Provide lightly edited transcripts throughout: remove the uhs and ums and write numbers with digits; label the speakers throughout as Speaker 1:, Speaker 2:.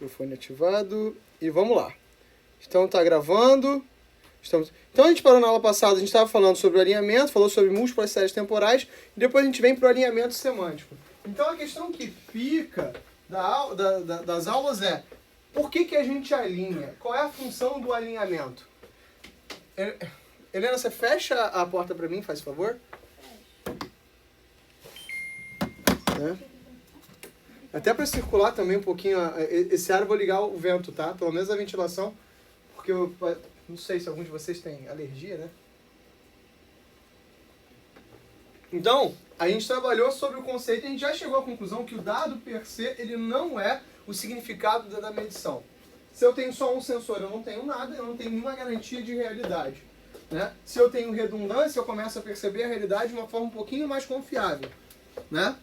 Speaker 1: Microfone ativado. E vamos lá. Então tá gravando. Então a gente parou na aula passada, a gente estava falando sobre o alinhamento, falou sobre múltiplas séries temporais, e depois a gente vem para o alinhamento semântico. Então a questão que fica das aulas é, por que a gente alinha? Qual é a função do alinhamento? Helena, você fecha a porta para mim, faz favor? Até para circular também um pouquinho, esse ar eu vou ligar o vento, tá? Pelo menos a ventilação, porque eu não sei se algum de vocês tem alergia, né? Então, a gente trabalhou sobre o conceito e a gente já chegou à conclusão que o dado per se, ele não é o significado da medição. Se eu tenho só um sensor, eu não tenho nada, eu não tenho nenhuma garantia de realidade. Né? Se eu tenho redundância, eu começo a perceber a realidade de uma forma um pouquinho mais confiável. Né?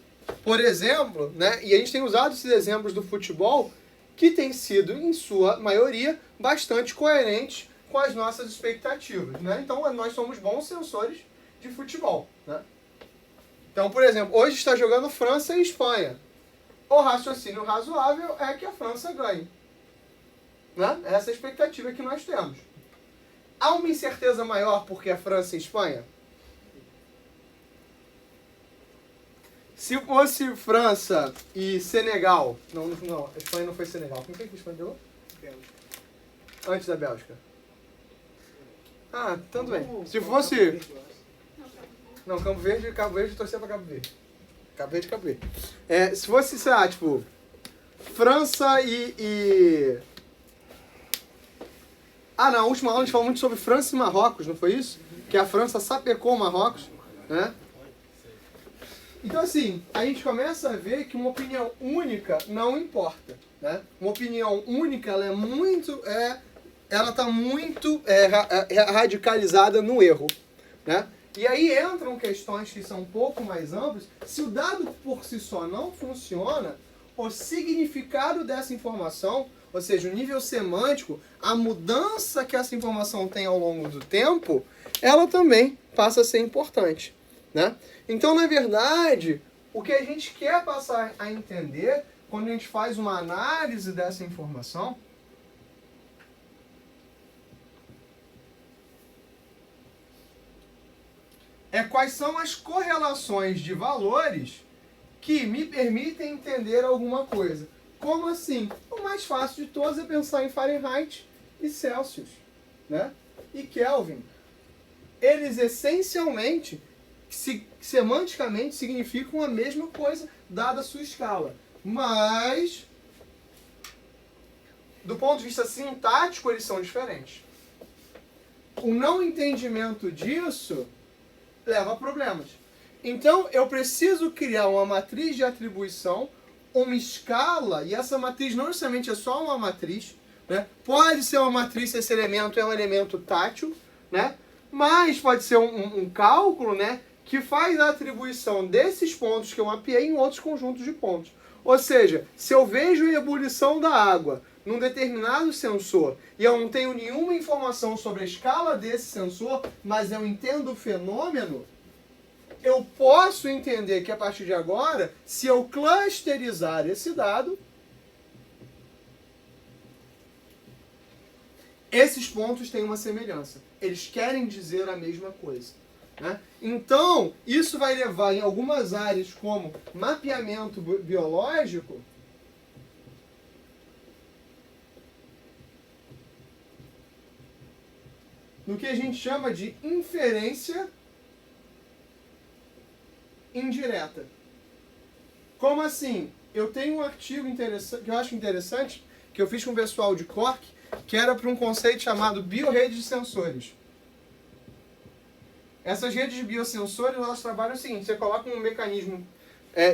Speaker 1: Por exemplo, né, e a gente tem usado esses exemplos do futebol, que tem sido, em sua maioria, bastante coerentes com as nossas expectativas. Né? Então, nós somos bons sensores de futebol. Né? Então, por exemplo, hoje está jogando França e Espanha. O raciocínio razoável é que a França ganhe. Né? Essa é a expectativa que nós temos. Há uma incerteza maior porque é França e Espanha? Se fosse França e Senegal... Não, a Espanha não foi Senegal. Quem foi que a Espanha deu?
Speaker 2: Bélgica.
Speaker 1: Antes da Bélgica. Ah, tanto bem. Se fosse... Não, Cabo Verde torcia pra Cabo Verde. Cabo Verde. Se fosse, sei lá, tipo... França e... Ah, na última aula a gente falou muito sobre França e Marrocos, não foi isso? Que a França sapecou o Marrocos, né? Então, assim, a gente começa a ver que uma opinião única não importa, né? Uma opinião única, ela está muito radicalizada no erro, né? E aí entram questões que são um pouco mais amplas. Se o dado por si só não funciona, o significado dessa informação, ou seja, o nível semântico, a mudança que essa informação tem ao longo do tempo, ela também passa a ser importante, né? Então, na verdade, o que a gente quer passar a entender quando a gente faz uma análise dessa informação é quais são as correlações de valores que me permitem entender alguma coisa. Como assim? O mais fácil de todos é pensar em Fahrenheit e Celsius, né? E Kelvin. Eles essencialmente, semanticamente, significam a mesma coisa, dada a sua escala. Mas, do ponto de vista sintático, eles são diferentes. O não entendimento disso leva a problemas. Então, eu preciso criar uma matriz de atribuição, uma escala, e essa matriz não necessariamente é só uma matriz, né? Pode ser uma matriz se esse elemento é um elemento tátil, né? Mas pode ser um cálculo, né, que faz a atribuição desses pontos que eu mapeei em outros conjuntos de pontos. Ou seja, se eu vejo a ebulição da água num determinado sensor e eu não tenho nenhuma informação sobre a escala desse sensor, mas eu entendo o fenômeno, eu posso entender que a partir de agora, se eu clusterizar esse dado, esses pontos têm uma semelhança. Eles querem dizer a mesma coisa. Né? Então, isso vai levar em algumas áreas como mapeamento biológico no que a gente chama de inferência indireta. Como assim? Eu tenho um artigo interessante, que eu acho interessante, que eu fiz com o pessoal de Cork, que era para um conceito chamado biorredes de sensores. Essas redes de biosensores, elas trabalham o seguinte: você coloca um mecanismo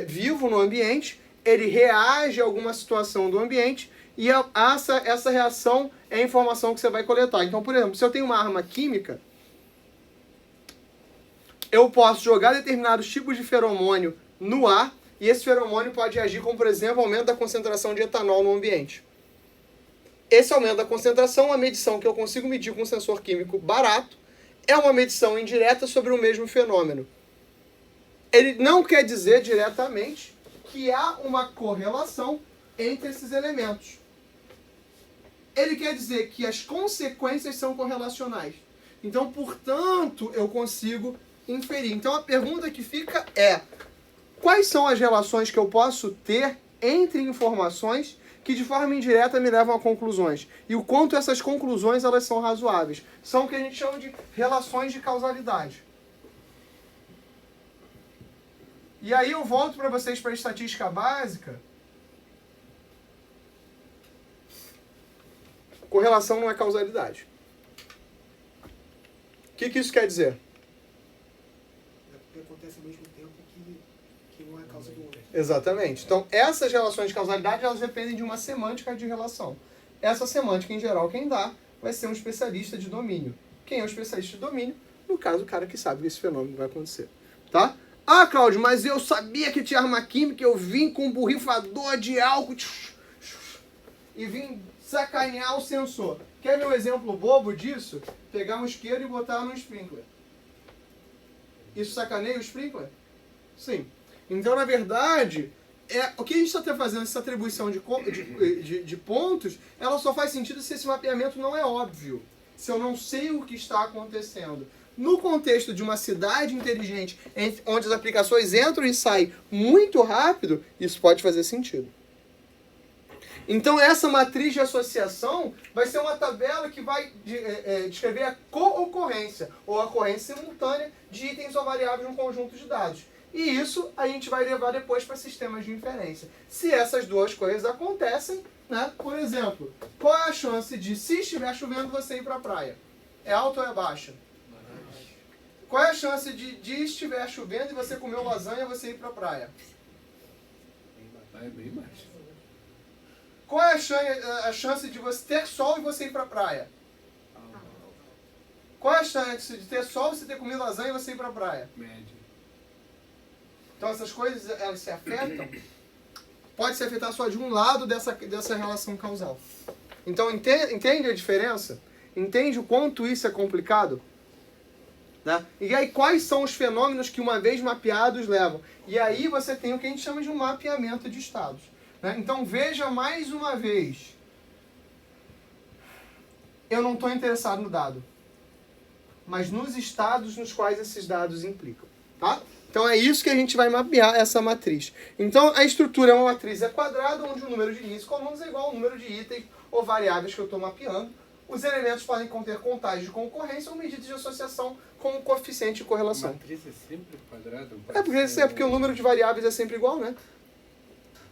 Speaker 1: vivo no ambiente, ele reage a alguma situação do ambiente, e essa reação é a informação que você vai coletar. Então, por exemplo, se eu tenho uma arma química, eu posso jogar determinados tipos de feromônio no ar, e esse feromônio pode agir como, por exemplo, aumento da concentração de etanol no ambiente. Esse aumento da concentração é uma medição que eu consigo medir com um sensor químico barato, é uma medição indireta sobre o mesmo fenômeno. Ele não quer dizer diretamente que há uma correlação entre esses elementos. Ele quer dizer que as consequências são correlacionais. Então, portanto, eu consigo inferir. Então, a pergunta que fica é: quais são as relações que eu posso ter entre informações que de forma indireta me levam a conclusões? E o quanto essas conclusões elas são razoáveis? São o que a gente chama de relações de causalidade. E aí eu volto para vocês para a estatística básica. Correlação não é causalidade. O que isso quer dizer?
Speaker 2: É porque acontece ao mesmo tempo que um é a causa do outro.
Speaker 1: Exatamente. Então, essas relações de causalidade, elas dependem de uma semântica de relação. Essa semântica, em geral, quem dá vai ser um especialista de domínio. Quem é o especialista de domínio? No caso, o cara que sabe que esse fenômeno vai acontecer. Tá? Ah, Cláudio, mas eu sabia que tinha arma química, eu vim com um borrifador de álcool e vim sacanear o sensor. Quer ver um exemplo bobo disso? Pegar um isqueiro e botar no sprinkler. Isso sacaneia o sprinkler? Sim. Então, na verdade, o que a gente está fazendo, essa atribuição de pontos, ela só faz sentido se esse mapeamento não é óbvio. Se eu não sei o que está acontecendo. No contexto de uma cidade inteligente, onde as aplicações entram e saem muito rápido, isso pode fazer sentido. Então, essa matriz de associação vai ser uma tabela que vai descrever a co-ocorrência, ou a ocorrência simultânea de itens ou variáveis num conjunto de dados. E isso a gente vai levar depois para sistemas de inferência. Se essas duas coisas acontecem, né? Por exemplo, qual é a chance de, se estiver chovendo, você ir para a praia? É alta ou é baixa? Qual é a chance de estiver chovendo e você comer lasanha e você ir para a praia?
Speaker 3: É bem baixo.
Speaker 1: Qual é a chance de você ter sol e você ir para a praia? Qual é a chance de ter sol, você ter comido lasanha e você ir para a praia?
Speaker 3: Médio.
Speaker 1: Então essas coisas, elas se afetam. Pode se afetar só de um lado dessa relação causal. Então entende a diferença? Entende o quanto isso é complicado? Né? E aí quais são os fenômenos que uma vez mapeados levam? E aí você tem o que a gente chama de um mapeamento de estados. Né? Então veja mais uma vez. Eu não estou interessado no dado, mas nos estados nos quais esses dados implicam. Tá? Então é isso que a gente vai mapear essa matriz. Então a estrutura é uma matriz quadrada, onde o número de inícios comuns é igual ao número de itens ou variáveis que eu estou mapeando. Os elementos podem conter contagens de concorrência ou medidas de associação com um coeficiente de correlação.
Speaker 3: A matriz é sempre quadrada?
Speaker 1: Porque o número de variáveis é sempre igual, né?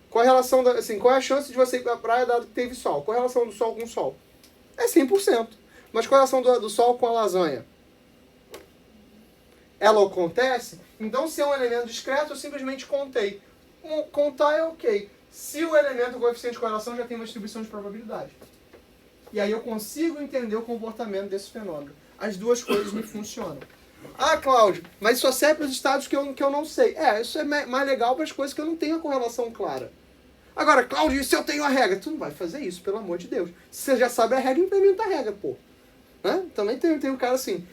Speaker 1: Qual é a chance de você ir para a praia dado que teve sol? Qual a relação do sol com o sol? É 100%. Mas qual a relação do sol com a lasanha? Ela acontece? Então, se é um elemento discreto, eu simplesmente contei. Contar é ok. Se o elemento coeficiente de correlação já tem uma distribuição de probabilidade. E aí eu consigo entender o comportamento desse fenômeno. As duas coisas me funcionam. Ah, Cláudio, mas só serve para os estados que eu não sei. Isso é mais legal para as coisas que eu não tenho a correlação clara. Agora, Cláudio, e se eu tenho a regra? Tu não vai fazer isso, pelo amor de Deus. Se você já sabe a regra, implementa a regra, pô. Né? Também tem um cara assim.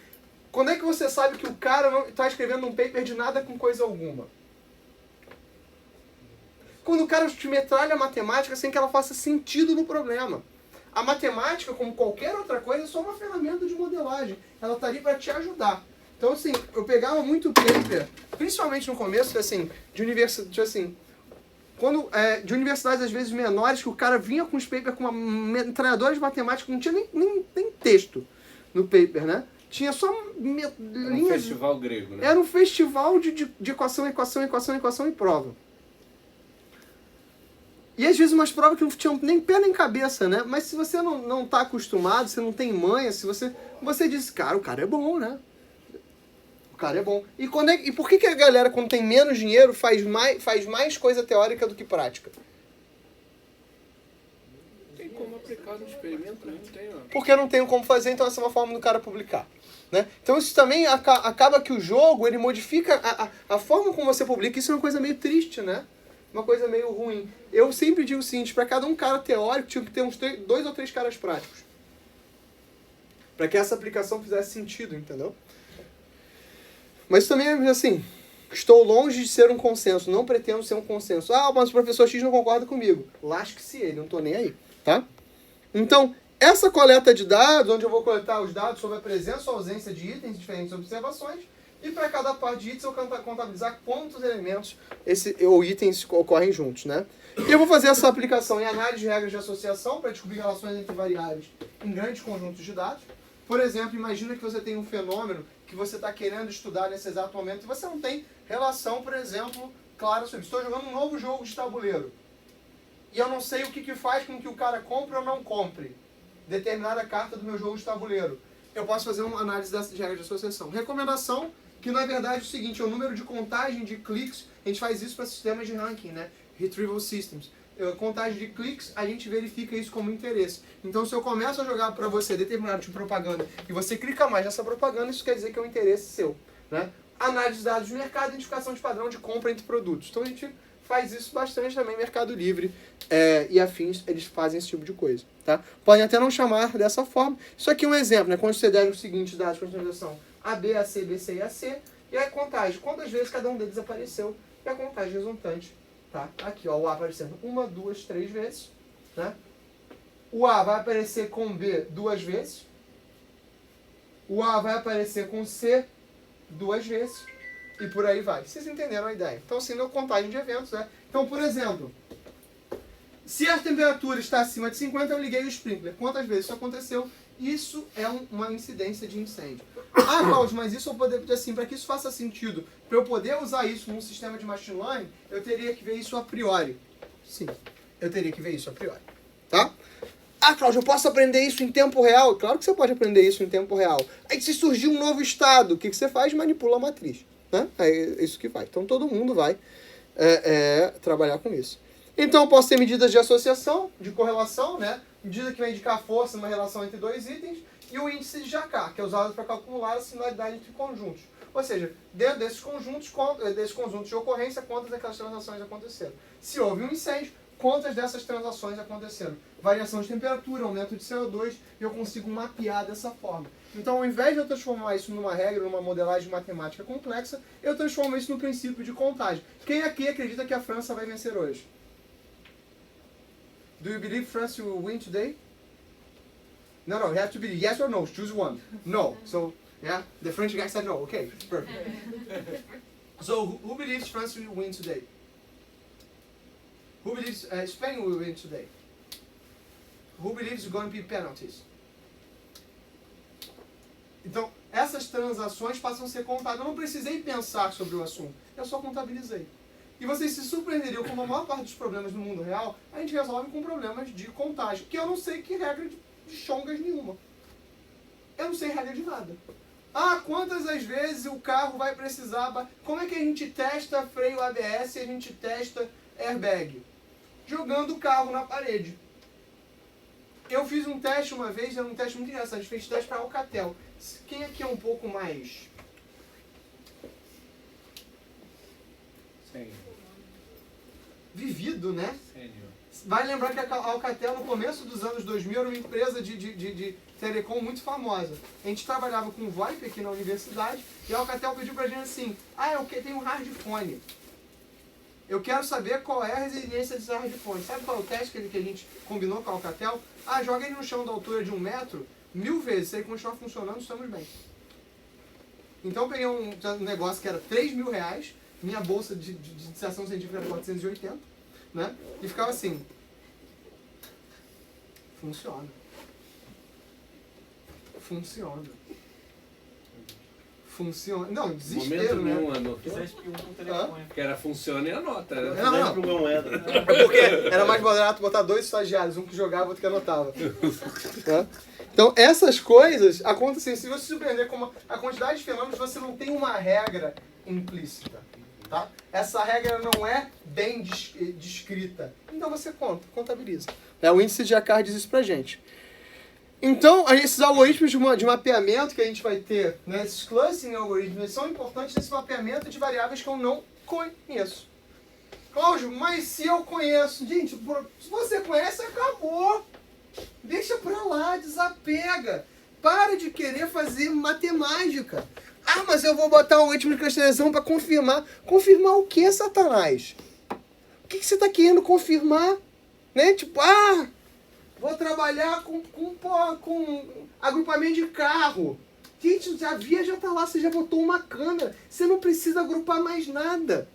Speaker 1: Quando é que você sabe que o cara não está escrevendo um paper de nada com coisa alguma? Quando o cara te metralha a matemática sem que ela faça sentido no problema. A matemática, como qualquer outra coisa, é só uma ferramenta de modelagem. Ela está ali para te ajudar. Então, assim, eu pegava muito paper, principalmente no começo, assim, de universidade, assim, de universidades, às vezes, menores, que o cara vinha com os papers com uma metralhadora de matemática, não tinha nem texto no paper, né? Tinha só linhas...
Speaker 3: Era um festival grego, né?
Speaker 1: Era um festival de equação e prova. E às vezes umas provas que não tinham nem pé nem cabeça, né? Mas se você não tá acostumado, você não tem manha, se você diz, cara, o cara é bom, né? O cara é bom. E por que a galera, quando tem menos dinheiro, faz mais coisa teórica do que prática?
Speaker 3: Tem como aplicar no experimento, não tem, ó.
Speaker 1: Porque não tem como fazer, então essa é uma forma do cara publicar. Né? Então isso também acaba que o jogo, ele modifica a forma como você publica. Isso é uma coisa meio triste, né? Uma coisa meio ruim. Eu sempre digo o seguinte, para cada um cara teórico, tinha que ter uns 2 ou 3 caras práticos. Para que essa aplicação fizesse sentido, entendeu? Mas também, assim, estou longe de ser um consenso, não pretendo ser um consenso. Ah, mas o professor X não concorda comigo. Lasque-se ele, não estou nem aí, tá? Então, essa coleta de dados, onde eu vou coletar os dados sobre a presença ou ausência de itens, diferentes observações, e para cada par de itens eu contabilizar quantos elementos ou itens ocorrem juntos, né? E eu vou fazer essa aplicação em análise de regras de associação para descobrir relações entre variáveis em grandes conjuntos de dados. Por exemplo, imagina que você tem um fenômeno que você está querendo estudar nesse exato momento e você não tem relação, por exemplo, clara sobre isso. Estou jogando um novo jogo de tabuleiro e eu não sei o que faz com que o cara compre ou não compre determinada carta do meu jogo de tabuleiro. Eu posso fazer uma análise dessa de regra de associação. Recomendação, que na verdade é o seguinte, é o número de contagem de cliques, a gente faz isso para sistemas de ranking, né? Retrieval Systems. Contagem de cliques, a gente verifica isso como interesse. Então, se eu começo a jogar para você determinado tipo de propaganda e você clica mais nessa propaganda, isso quer dizer que é um interesse seu, né? Análise de dados de mercado, identificação de padrão de compra entre produtos. Então, a gente faz isso bastante também, Mercado Livre e afins, eles fazem esse tipo de coisa, tá? Podem até não chamar dessa forma. Isso aqui é um exemplo, né? Quando você der os seguintes dados de consideração A, B, A, C, B, C e A, C, e a contagem, quantas vezes cada um deles apareceu, e a contagem resultante, tá? Aqui, ó, o A aparecendo 1, 2, 3 vezes, né? O A vai aparecer com B 2 vezes, o A vai aparecer com C 2 vezes, e por aí vai. Vocês entenderam a ideia? Então, assim, na contagem de eventos, né? Então, por exemplo, se a temperatura está acima de 50, eu liguei o sprinkler. Quantas vezes isso aconteceu? Isso é uma incidência de incêndio. Ah, Cláudio, mas isso eu poderia, assim, para que isso faça sentido, para eu poder usar isso num sistema de machine learning, eu teria que ver isso a priori. Sim, eu teria que ver isso a priori. Tá? Ah, Cláudio, eu posso aprender isso em tempo real? Claro que você pode aprender isso em tempo real. Aí, se surgir um novo estado, o que você faz? Manipula a matriz. Né? É isso que vai. Então, todo mundo vai trabalhar com isso. Então, eu posso ter medidas de associação, de correlação, né? Medida que vai indicar a força numa relação entre dois itens, e o índice de Jacquard, que é usado para calcular a similaridade entre conjuntos. Ou seja, dentro desses conjuntos de ocorrência, quantas daquelas transações aconteceram. Se houve um incêndio, quantas dessas transações aconteceram. Variação de temperatura, aumento de CO2, e eu consigo mapear dessa forma. Então, ao invés de eu transformar isso numa regra, numa modelagem matemática complexa, eu transformo isso no princípio de contagem. Quem aqui acredita que a França vai vencer hoje? Do you believe France will win today? No, you have to believe yes or no. Choose one. No. So, yeah, the French guy said no. Okay, perfect. So, who believes France will win today? Who believes Spain will win today? Who believes going to be penalties? Então, essas transações passam a ser contadas. Eu não precisei pensar sobre o assunto. Eu só contabilizei. E vocês se surpreenderiam como a maior parte dos problemas no mundo real, a gente resolve com problemas de contagem. Que eu não sei que regra de chongas nenhuma. Eu não sei regra de nada. Ah, quantas as vezes o carro vai precisar... Como é que a gente testa freio ABS e a gente testa airbag? Jogando o carro na parede. Eu fiz um teste uma vez, era um teste muito engraçado. A gente fez teste para Alcatel. Quem aqui é um pouco mais... vivido, né? Vai lembrar que a Alcatel, no começo dos anos 2000, era uma empresa de telecom muito famosa. A gente trabalhava com VoIP aqui na universidade e a Alcatel pediu pra gente assim, eu tenho um hardphone. Eu quero saber qual é a resiliência desse hardphone. Sabe qual é o teste que a gente combinou com a Alcatel? Joga ele no chão da altura de 1 metro, 1000 vezes. Se ele continuar funcionando, estamos bem. Então eu peguei um negócio que era R$3.000, minha bolsa de iniciação científica era 480, né? E ficava assim. Funciona. Funciona. Funciona. Não, desespero, né?
Speaker 3: Anotou. Que era funciona e anota. Né?
Speaker 1: Não. É porque era mais barato botar 2 estagiários, um que jogava e outro que anotava. Tá? Então, essas coisas acontecem. Se você se surpreender com a quantidade de fenômenos, você não tem uma regra implícita. Tá? Essa regra não é bem descrita. Então você contabiliza. O índice de Jacquard diz isso pra gente. Então, esses algoritmos de mapeamento que a gente vai ter, né, esses clustering algoritmos, são importantes nesse mapeamento de variáveis que eu não conheço. Cláudio, mas se eu conheço... Gente, se você conhece, acabou. Deixa pra lá, desapega. Para de querer fazer matemática. Mas eu vou botar um algoritmo de clusterização para confirmar. Confirmar o que, Satanás? O que você está querendo confirmar? Né? Tipo, vou trabalhar com agrupamento de carro. Gente, a via já está lá, você já botou uma câmera, você não precisa agrupar mais nada.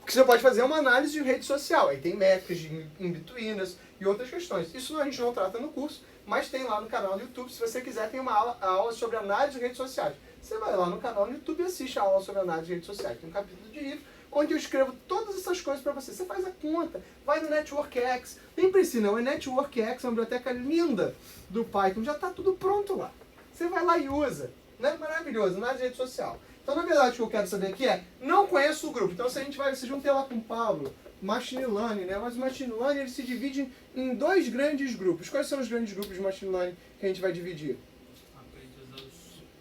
Speaker 1: O que você pode fazer é uma análise de rede social, aí tem métricas de in-betweeners e outras questões. Isso a gente não trata no curso, mas tem lá no canal do YouTube, se você quiser, tem uma aula sobre análise de redes sociais. Você vai lá no canal do YouTube e assiste a aula sobre análise de redes sociais. Tem um capítulo de livro onde eu escrevo todas essas coisas para você. Você faz a conta, vai no NetworkX, nem precisa não, é NetworkX, uma biblioteca linda do Python, já está tudo pronto lá. Você vai lá e usa, né? Maravilhoso, análise de rede social. Então, na verdade, o que eu quero saber aqui é, não conheço o grupo, então se a gente vai, vocês vão ter lá com o Pablo, Machine Learning, né? Mas o Machine Learning ele se divide em 2 grandes grupos. Quais são os grandes grupos de Machine Learning que a gente vai dividir?
Speaker 4: Aprendizado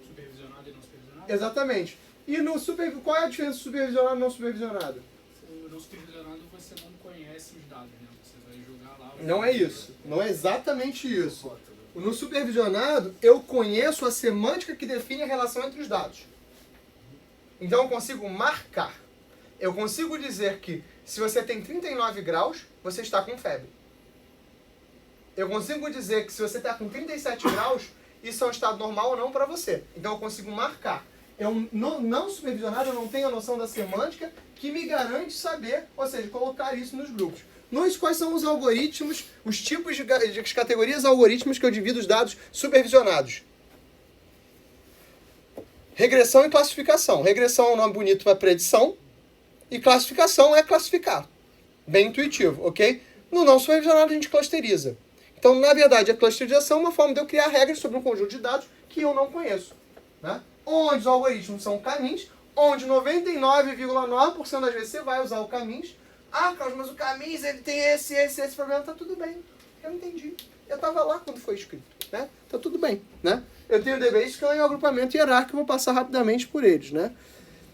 Speaker 4: supervisionado e não supervisionado?
Speaker 1: Exatamente. E no qual é a diferença do supervisionado e não supervisionado?
Speaker 4: O não supervisionado você não conhece os dados, né? Você vai jogar lá...
Speaker 1: Não é isso. Não é exatamente isso. No supervisionado, eu conheço a semântica que define a relação entre os dados. Então eu consigo marcar. Eu consigo dizer que se você tem 39 graus, você está com febre. Eu consigo dizer que se você está com 37 graus, isso é um estado normal ou não para você. Então eu consigo marcar. Eu não supervisionado, eu não tenho a noção da semântica que me garante saber, ou seja, colocar isso nos grupos. Quais são os algoritmos, os tipos de categorias algoritmos que eu divido os dados supervisionados? Regressão e classificação. Regressão é um nome bonito para predição e classificação é classificar. Bem intuitivo, ok? No não supervisionado a gente clusteriza. Então, na verdade, a clusterização é uma forma de eu criar regras sobre um conjunto de dados que eu não conheço, né? Onde os algoritmos são caminhos, onde 99,9% das vezes você vai usar o caminhos. Ah, Carlos, mas o caminhos ele tem esse problema. Tá tudo bem. Eu entendi. Eu estava lá quando foi escrito, né? Tá tudo bem, né? Eu tenho DBase que é um agrupamento hierárquico, vou passar rapidamente por eles, né?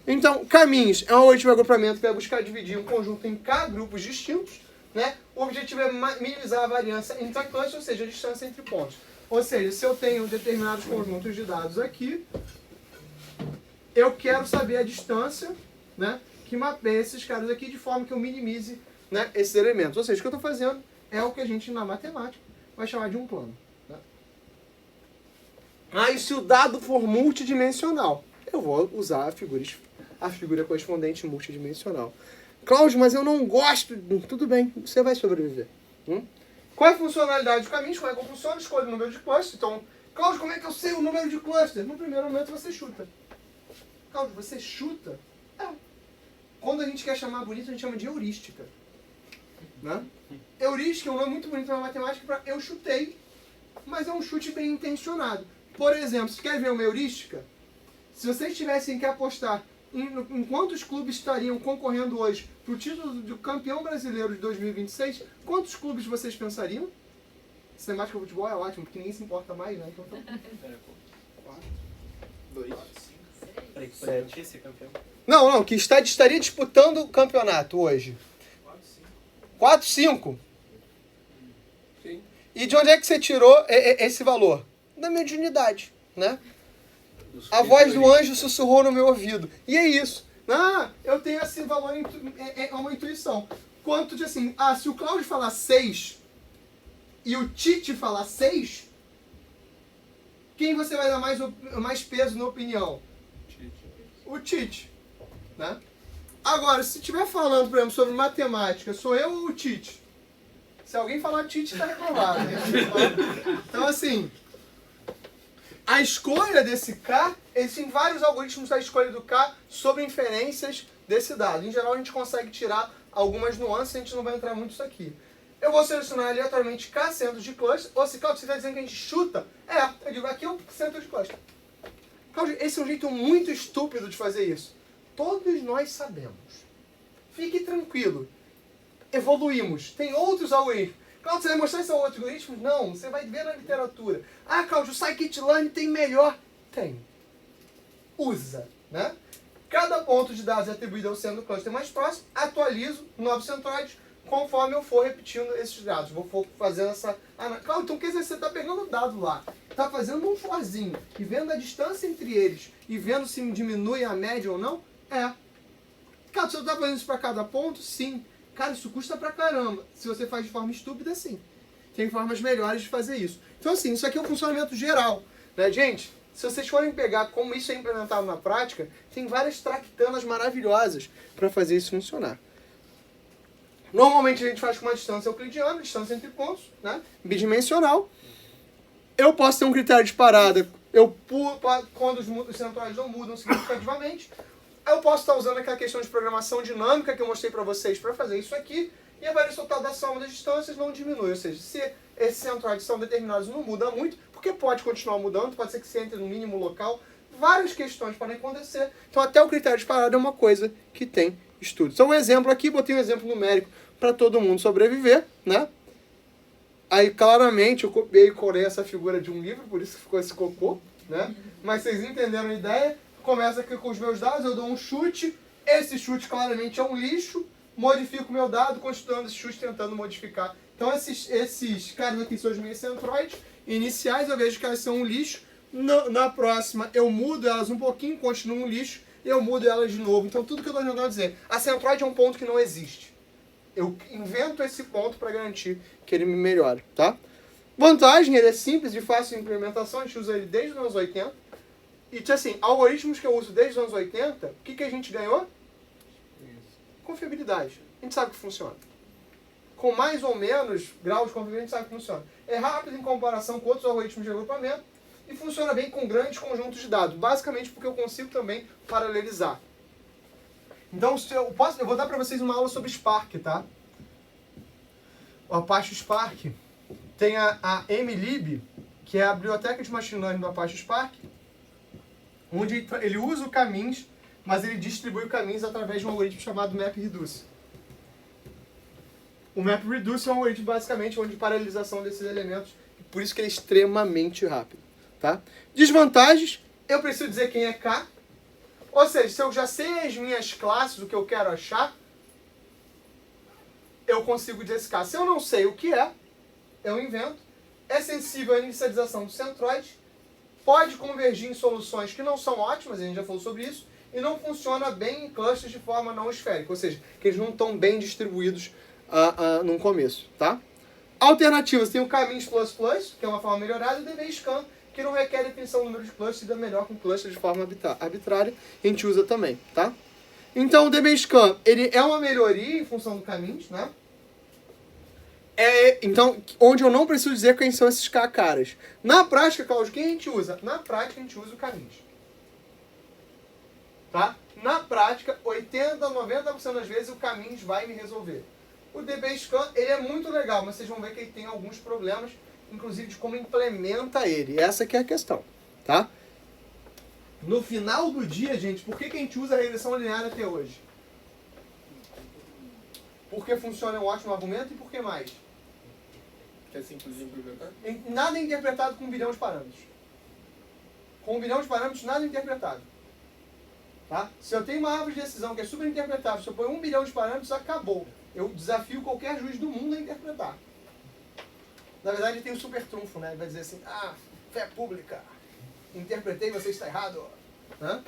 Speaker 1: Então, caminhos é um algoritmo de agrupamento que vai buscar dividir um conjunto em K grupos distintos, né? O objetivo é minimizar a variância intra-cluster, ou seja, a distância entre pontos. Ou seja, se eu tenho determinados conjuntos de dados aqui, eu quero saber a distância, né, que mapeia esses caras aqui de forma que eu minimize, né, esses elementos. Ou seja, o que eu estou fazendo é o que a gente na matemática vai chamar de um plano. Né? E se o dado for multidimensional? Eu vou usar a figura correspondente multidimensional. Cláudio, mas eu não gosto. Tudo bem, você vai sobreviver. Qual é a funcionalidade do caminho? Como é que funciona? Escolha o número de clusters. Então, Cláudio, como é que eu sei o número de clusters? No primeiro momento você chuta. Cláudio, você chuta? Quando a gente quer chamar bonito, a gente chama de heurística. Né? Heurística é um nome muito bonito na matemática para eu chutei, mas é um chute bem intencionado. Por exemplo, você quer ver uma heurística? Se vocês tivessem que apostar em quantos clubes estariam concorrendo hoje para o título do campeão brasileiro de 2026, quantos clubes vocês pensariam? Sistemática de futebol é ótimo, porque ninguém se importa mais, né? Então, 4, 2, 7. Não, que estaria disputando o campeonato hoje. 4, 5.
Speaker 3: Sim.
Speaker 1: E de onde é que você tirou esse valor? Da mediunidade, né? A voz do anjo sussurrou no meu ouvido. E é isso. Eu tenho esse valor, é uma intuição. Quanto de assim, se o Cláudio falar 6 e o Tite falar 6, quem você vai dar mais peso na opinião? O Tite. Né? Agora, se estiver falando, por exemplo, sobre matemática, sou eu ou o Tite? Se alguém falar Tite, está reprovado. Né? Então, assim, a escolha desse K, existem vários algoritmos da escolha do K sobre inferências desse dado. Em geral, a gente consegue tirar algumas nuances, a gente não vai entrar muito nisso aqui. Eu vou selecionar aleatoriamente K centros de cluster, ou se, Cláudio, você está dizendo que a gente chuta? Eu digo, aqui é o centro de cluster. Cláudio, esse é um jeito muito estúpido de fazer isso. Todos nós sabemos. Fique tranquilo. Evoluímos. Tem outros algoritmos. Cláudio, você vai mostrar esses outros algoritmos? Não, você vai ver na literatura. Cláudio, o scikit-learn tem melhor. Tem. Usa. Né? Cada ponto de dados é atribuído ao centro do cluster mais próximo. Atualizo novos centroides conforme eu for repetindo esses dados. Vou fazendo essa... Cláudio, então quer dizer, você está pegando o dado lá. Está fazendo um forzinho e vendo a distância entre eles e vendo se diminui a média ou não? Cara, você está fazendo isso para cada ponto? Sim. Cara, isso custa pra caramba. Se você faz de forma estúpida, sim. tem formas melhores de fazer isso. Então, assim, isso aqui é o funcionamento geral, né, gente? Se vocês forem pegar como isso é implementado na prática, tem várias tractanas maravilhosas para fazer isso funcionar. Normalmente a gente faz com uma distância euclidiana, distância entre pontos, né? Bidimensional. Eu posso ter um critério de parada, eu pulo quando os centroides não mudam significativamente. Eu posso estar usando aquela questão de programação dinâmica que eu mostrei para vocês para fazer isso aqui, e a variação total da soma das distâncias não diminui. Ou seja, se esses centroides são determinados não muda muito, porque pode continuar mudando, pode ser que você entre no mínimo local, várias questões podem acontecer. Então até o critério de parada é uma coisa que tem estudo. Então um exemplo aqui, botei um exemplo numérico para todo mundo sobreviver, né? Aí claramente eu copiei e colei essa figura de um livro, por isso que ficou esse cocô, né? Mas vocês entenderam a ideia? Começa aqui com os meus dados, eu dou um chute, esse chute claramente é um lixo, modifico o meu dado, continuando esse chute tentando modificar. Então esses caras aqui são os meus centroides iniciais, eu vejo que elas são um lixo. Na próxima eu mudo elas um pouquinho, continuam um lixo, e eu mudo elas de novo. Então tudo que eu estou tentando dizer, a centroide é um ponto que não existe. Eu invento esse ponto para garantir que ele me melhore, tá? Vantagem, ele é simples, de fácil implementação, a gente usa ele desde os anos 80. E assim, algoritmos que eu uso desde os anos 80, o que a gente ganhou? Confiabilidade. A gente sabe que funciona. Com mais ou menos graus de confiabilidade, a gente sabe que funciona. É rápido em comparação com outros algoritmos de agrupamento e funciona bem com grandes conjuntos de dados. Basicamente porque eu consigo também paralelizar. Então, eu vou dar para vocês uma aula sobre Spark, tá? O Apache Spark tem a MLib, que é a biblioteca de machine learning do Apache Spark, onde ele usa o caminhos, mas ele distribui o caminhos através de um algoritmo chamado MapReduce. O MapReduce é um algoritmo basicamente onde paralelização desses elementos, por isso que ele é extremamente rápido, tá? Desvantagens, eu preciso dizer quem é K. Ou seja, se eu já sei as minhas classes, o que eu quero achar, eu consigo dizer esse K. Se eu não sei o que é, eu invento. É sensível à inicialização do centroide, pode convergir em soluções que não são ótimas, a gente já falou sobre isso, e não funciona bem em clusters de forma não esférica, ou seja, que eles não estão bem distribuídos no começo, tá? Alternativas, tem o Caminhos++, que é uma forma melhorada, e o DBScan, que não requer definição do número de clusters e dá melhor com clusters de forma arbitrária, a gente usa também, tá? Então o DBScan, ele é uma melhoria em função do Caminhos, né? Então, onde eu não preciso dizer quem são esses caras. Na prática, Cláudio, quem a gente usa? Na prática, a gente usa o Caminhos. Tá? Na prática, 80%, 90% das vezes o Caminhos vai me resolver. O DBScan, ele é muito legal, mas vocês vão ver que ele tem alguns problemas, inclusive de como implementa ele. Essa que é a questão, tá? No final do dia, gente, por que a gente usa a regressão linear até hoje? Porque funciona um ótimo argumento e por que mais?
Speaker 3: Que é simples de implementar?
Speaker 1: Nada é interpretado com 1 bilhão de parâmetros. Com 1 bilhão de parâmetros, nada é interpretado. Tá? Se eu tenho uma árvore de decisão que é super interpretável, se eu ponho 1 bilhão de parâmetros, acabou. Eu desafio qualquer juiz do mundo a interpretar. Na verdade, tem o super trunfo, né? Ele vai dizer assim, fé pública, interpretei, você está errado. Hã?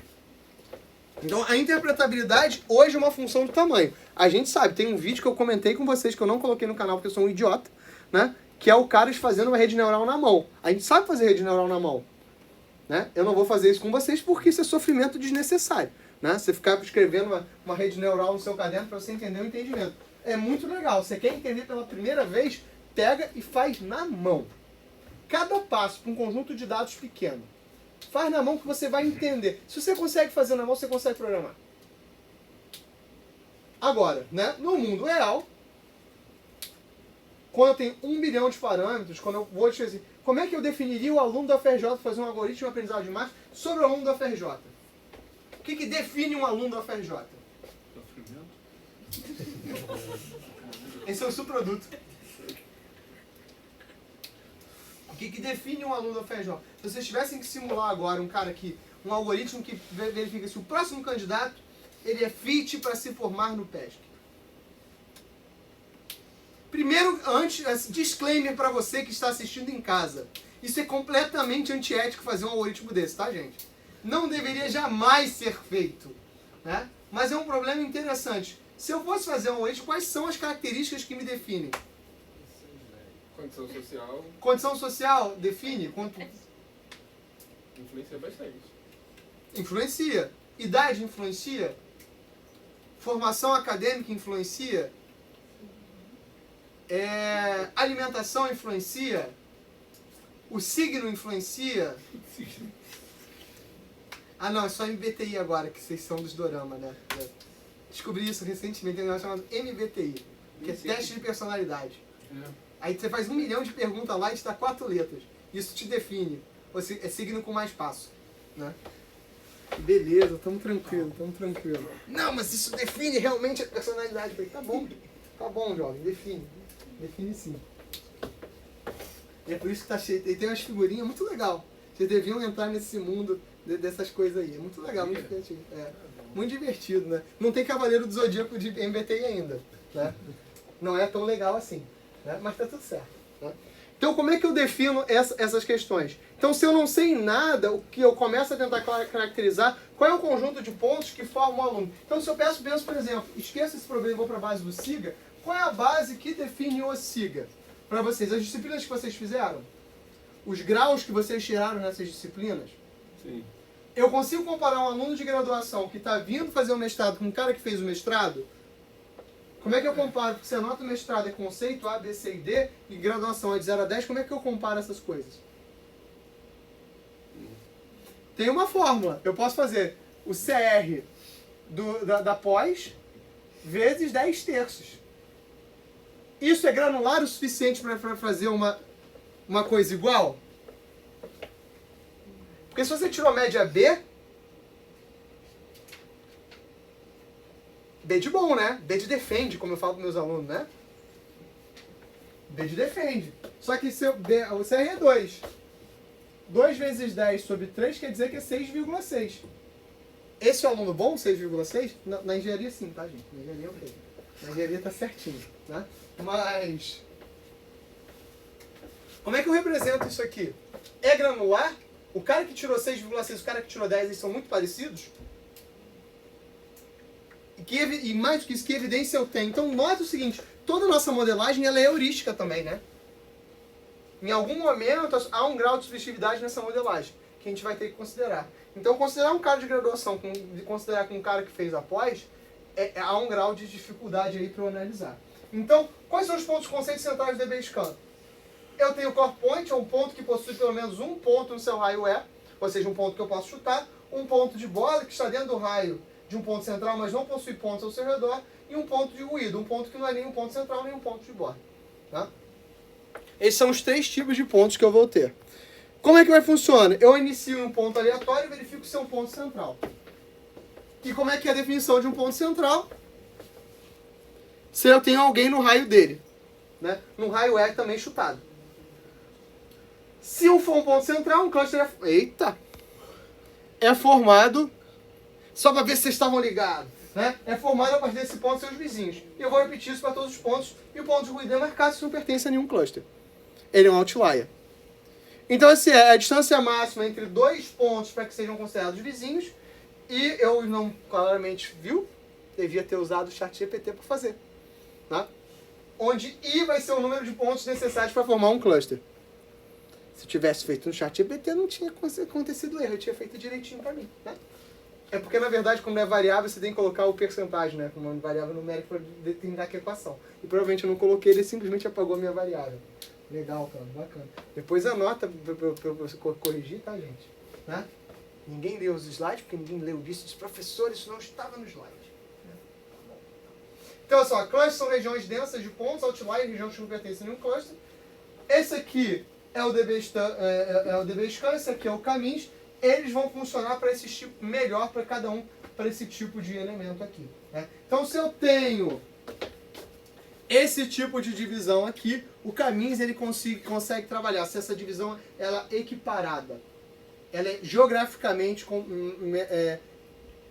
Speaker 1: Então, a interpretabilidade hoje é uma função do tamanho. A gente sabe, tem um vídeo que eu comentei com vocês, que eu não coloquei no canal porque eu sou um idiota, né? Que é o cara fazendo uma rede neural na mão. A gente sabe fazer rede neural na mão. Né? Eu não vou fazer isso com vocês porque isso é sofrimento desnecessário. Né? Você ficar escrevendo uma rede neural no seu caderno para você entender o entendimento. É muito legal. Você quer entender pela primeira vez, pega e faz na mão. Cada passo para um conjunto de dados pequeno. Faz na mão que você vai entender. Se você consegue fazer na mão, você consegue programar. Agora, né? No mundo real, quando eu tenho 1 bilhão de parâmetros, quando eu vou dizer assim, como é que eu definiria o aluno da FRJ fazer um algoritmo de aprendizagem de massa sobre o aluno da FRJ? O que define um aluno da FRJ? Esse é o subproduto. O que define um aluno da FRJ? Se vocês tivessem que simular agora um algoritmo que verifica se o próximo candidato ele é fit para se formar no PESC. Primeiro, antes, disclaimer para você que está assistindo em casa. Isso é completamente antiético fazer um algoritmo desse, tá, gente? Não deveria jamais ser feito, né? Mas é um problema interessante. Se eu fosse fazer um algoritmo, quais são as características que me definem?
Speaker 3: Condição social
Speaker 1: Condição social define quanto
Speaker 3: influencia bastante.
Speaker 1: influencia. Idade influencia. Formação acadêmica influencia. Alimentação influencia. O signo influencia. Ah não, é só MBTI agora, que vocês são dos dorama, né? Descobri isso recentemente, tem um negócio chamado MBTI, que é teste de personalidade. Aí você faz 1 milhão de perguntas lá e te dá 4 letras. Isso te define. É signo com mais passo, né? Beleza, tamo tranquilo. Não, mas isso define realmente a personalidade. Eu falei, tá bom, jovem, define sim. É por isso que tá cheio. E tem umas figurinhas muito legal. Vocês deviam entrar nesse mundo dessas coisas aí. É muito legal, muito divertido. Muito divertido, né? Não tem Cavaleiro do Zodíaco de MBTI ainda, né? Não é tão legal assim, né? Mas tá tudo certo, né? Então, como é que eu defino essas questões? Então, se eu não sei nada, o que eu começo a tentar caracterizar, qual é o conjunto de pontos que formam o aluno? Então, se eu penso, por exemplo, esqueça esse problema e vou para a base do SIGA, qual é a base que define o SIGA? Para vocês, as disciplinas que vocês fizeram? Os graus que vocês tiraram nessas disciplinas?
Speaker 3: Sim.
Speaker 1: Eu consigo comparar um aluno de graduação que está vindo fazer o mestrado com um cara que fez o mestrado? Como é que eu comparo? Porque se a nota do mestrado é conceito A, B, C e D, e graduação é de 0 a 10, como é que eu comparo essas coisas? Tem uma fórmula. Eu posso fazer o CR da pós vezes 10 terços. Isso é granular o suficiente para fazer uma coisa igual? Porque se você tirou a média B de bom, né? B de defende, como eu falo para meus alunos, né? B de defende. Só que o CR é 2. 2 vezes 10 sobre 3 quer dizer que é 6,6. Esse é o aluno bom, 6,6? Na engenharia sim, tá, gente? Na engenharia ok. Na engenharia tá certinho, né? Mas como é que eu represento isso aqui? É granular? O cara que tirou 6,6 e o cara que tirou 10, eles são muito parecidos? E mais do que isso, que evidência eu tenho? Então, nota o seguinte, toda a nossa modelagem ela é heurística também, né? Em algum momento, há um grau de subjetividade nessa modelagem, que a gente vai ter que considerar. Então, considerar um cara de graduação, considerar com um cara que fez a pós, há um grau de dificuldade aí para eu analisar. Então, quais são os pontos conceitos centrais do DB-Scan? Eu tenho o core point, é um ponto que possui pelo menos um ponto no seu raio E, ou seja, um ponto que eu posso chutar, um ponto de bola que está dentro do raio de um ponto central, mas não possui pontos ao seu redor, e um ponto de ruído, um ponto que não é nem um ponto central, nem um ponto de borda. Tá? Esses são os 3 tipos de pontos que eu vou ter. Como é que vai funcionar? Eu inicio um ponto aleatório e verifico se é um ponto central. E como é que é a definição de um ponto central? Se eu tenho alguém no raio dele. Né? No raio E também chutado. Se for um ponto central, um cluster é formado, só para ver se vocês estavam ligados, né? É formado a partir desse ponto seus vizinhos. E eu vou repetir isso para todos os pontos, e o ponto de ruído é marcado se não pertence a nenhum cluster. Ele é um outlier. Então, essa é a distância máxima entre 2 pontos para que sejam considerados vizinhos, e eu não claramente viu, devia ter usado o ChatGPT para fazer. Tá? Onde I vai ser o número de pontos necessários para formar um cluster. Se tivesse feito no ChatGPT, não tinha acontecido erro, eu tinha feito direitinho para mim. Né? É porque, na verdade, quando é variável, você tem que colocar o percentagem, né? Como uma variável numérica para determinar que equação. E provavelmente eu não coloquei, ele simplesmente apagou a minha variável. Legal, cara, bacana. Depois anota para você corrigir, tá, gente? Né? Ninguém leu os slides, porque ninguém leu disso. Disse, professor, isso não estava no slide. Então, olha só, clusters são regiões densas de pontos, outlier, regiões que não pertencem a nenhum cluster. Esse aqui é o DB-Scan, esse aqui é o caminhos. Eles vão funcionar para esse tipo, melhor para cada um, para esse tipo de elemento aqui. Né? Então, se eu tenho esse tipo de divisão aqui, o caminhos ele consegue trabalhar se essa divisão ela é equiparada. Ela é geograficamente...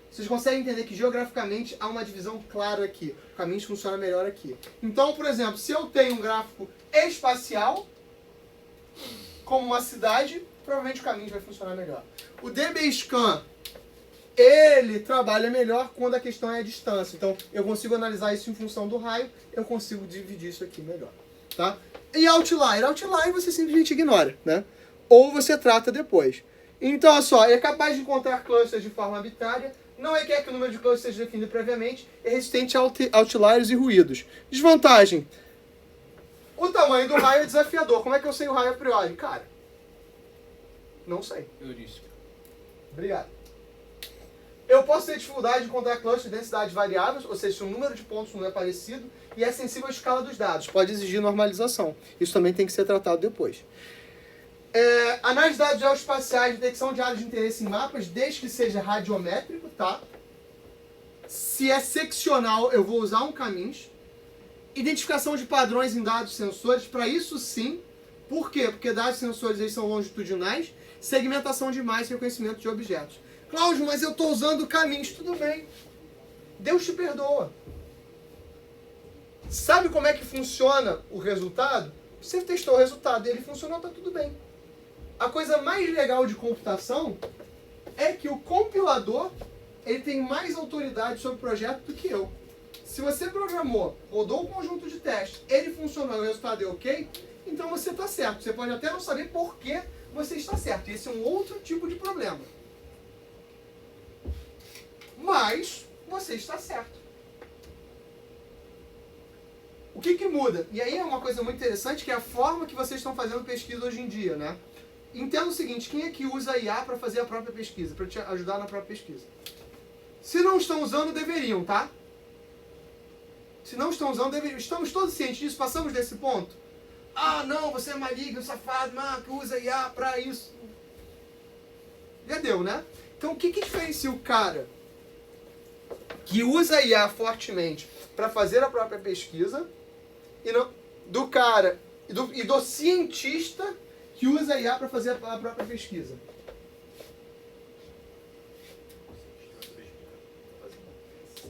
Speaker 1: vocês conseguem entender que geograficamente há uma divisão clara aqui. O caminhos funciona melhor aqui. Então, por exemplo, se eu tenho um gráfico espacial, como uma cidade, provavelmente o caminho vai funcionar melhor. O DB-Scan, ele trabalha melhor quando a questão é a distância. Então, eu consigo analisar isso em função do raio, eu consigo dividir isso aqui melhor. Tá? E outlier? Outlier você simplesmente ignora, né? Ou você trata depois. Então, olha só, é capaz de encontrar clusters de forma arbitrária, não requer que o número de clusters seja definido previamente, é resistente a outliers e ruídos. Desvantagem. O tamanho do raio é desafiador. Como é que eu sei o raio a priori? Cara, não sei.
Speaker 3: Heurística.
Speaker 1: Obrigado. Eu posso ter dificuldade de encontrar clusters de densidade variáveis, ou seja, se o número de pontos não é parecido, e é sensível à escala dos dados. Pode exigir normalização. Isso também tem que ser tratado depois. Análise de dados geoespaciais, detecção de áreas de interesse em mapas, desde que seja radiométrico, tá? Se é seccional, eu vou usar um caminhos. Identificação de padrões em dados sensores, para isso sim. Por quê? Porque dados sensores eles são longitudinais, segmentação de imagens e reconhecimento de objetos. Cláudio, mas eu estou usando caminhos. Tudo bem. Deus te perdoa. Sabe como é que funciona o resultado? Você testou o resultado e ele funcionou, tá tudo bem. A coisa mais legal de computação é que o compilador ele tem mais autoridade sobre o projeto do que eu. Se você programou, rodou o conjunto de testes, ele funcionou e o resultado é ok, então você está certo. Você pode até não saber por que você está certo. Esse é um outro tipo de problema. Mas você está certo. O que muda? E aí é uma coisa muito interessante, que é a forma que vocês estão fazendo pesquisa hoje em dia, né? Entenda o seguinte, quem é que usa IA para fazer a própria pesquisa, para te ajudar na própria pesquisa? Se não estão usando, deveriam, tá? Se não estão usando, deveriam. Estamos todos cientes disso, passamos desse ponto? Ah, não, você é maligno, safado, que usa IA para isso. Já deu, né? Então o que diferencia o cara que usa IA fortemente para fazer a própria pesquisa do cara e do cientista que usa IA para fazer a própria pesquisa?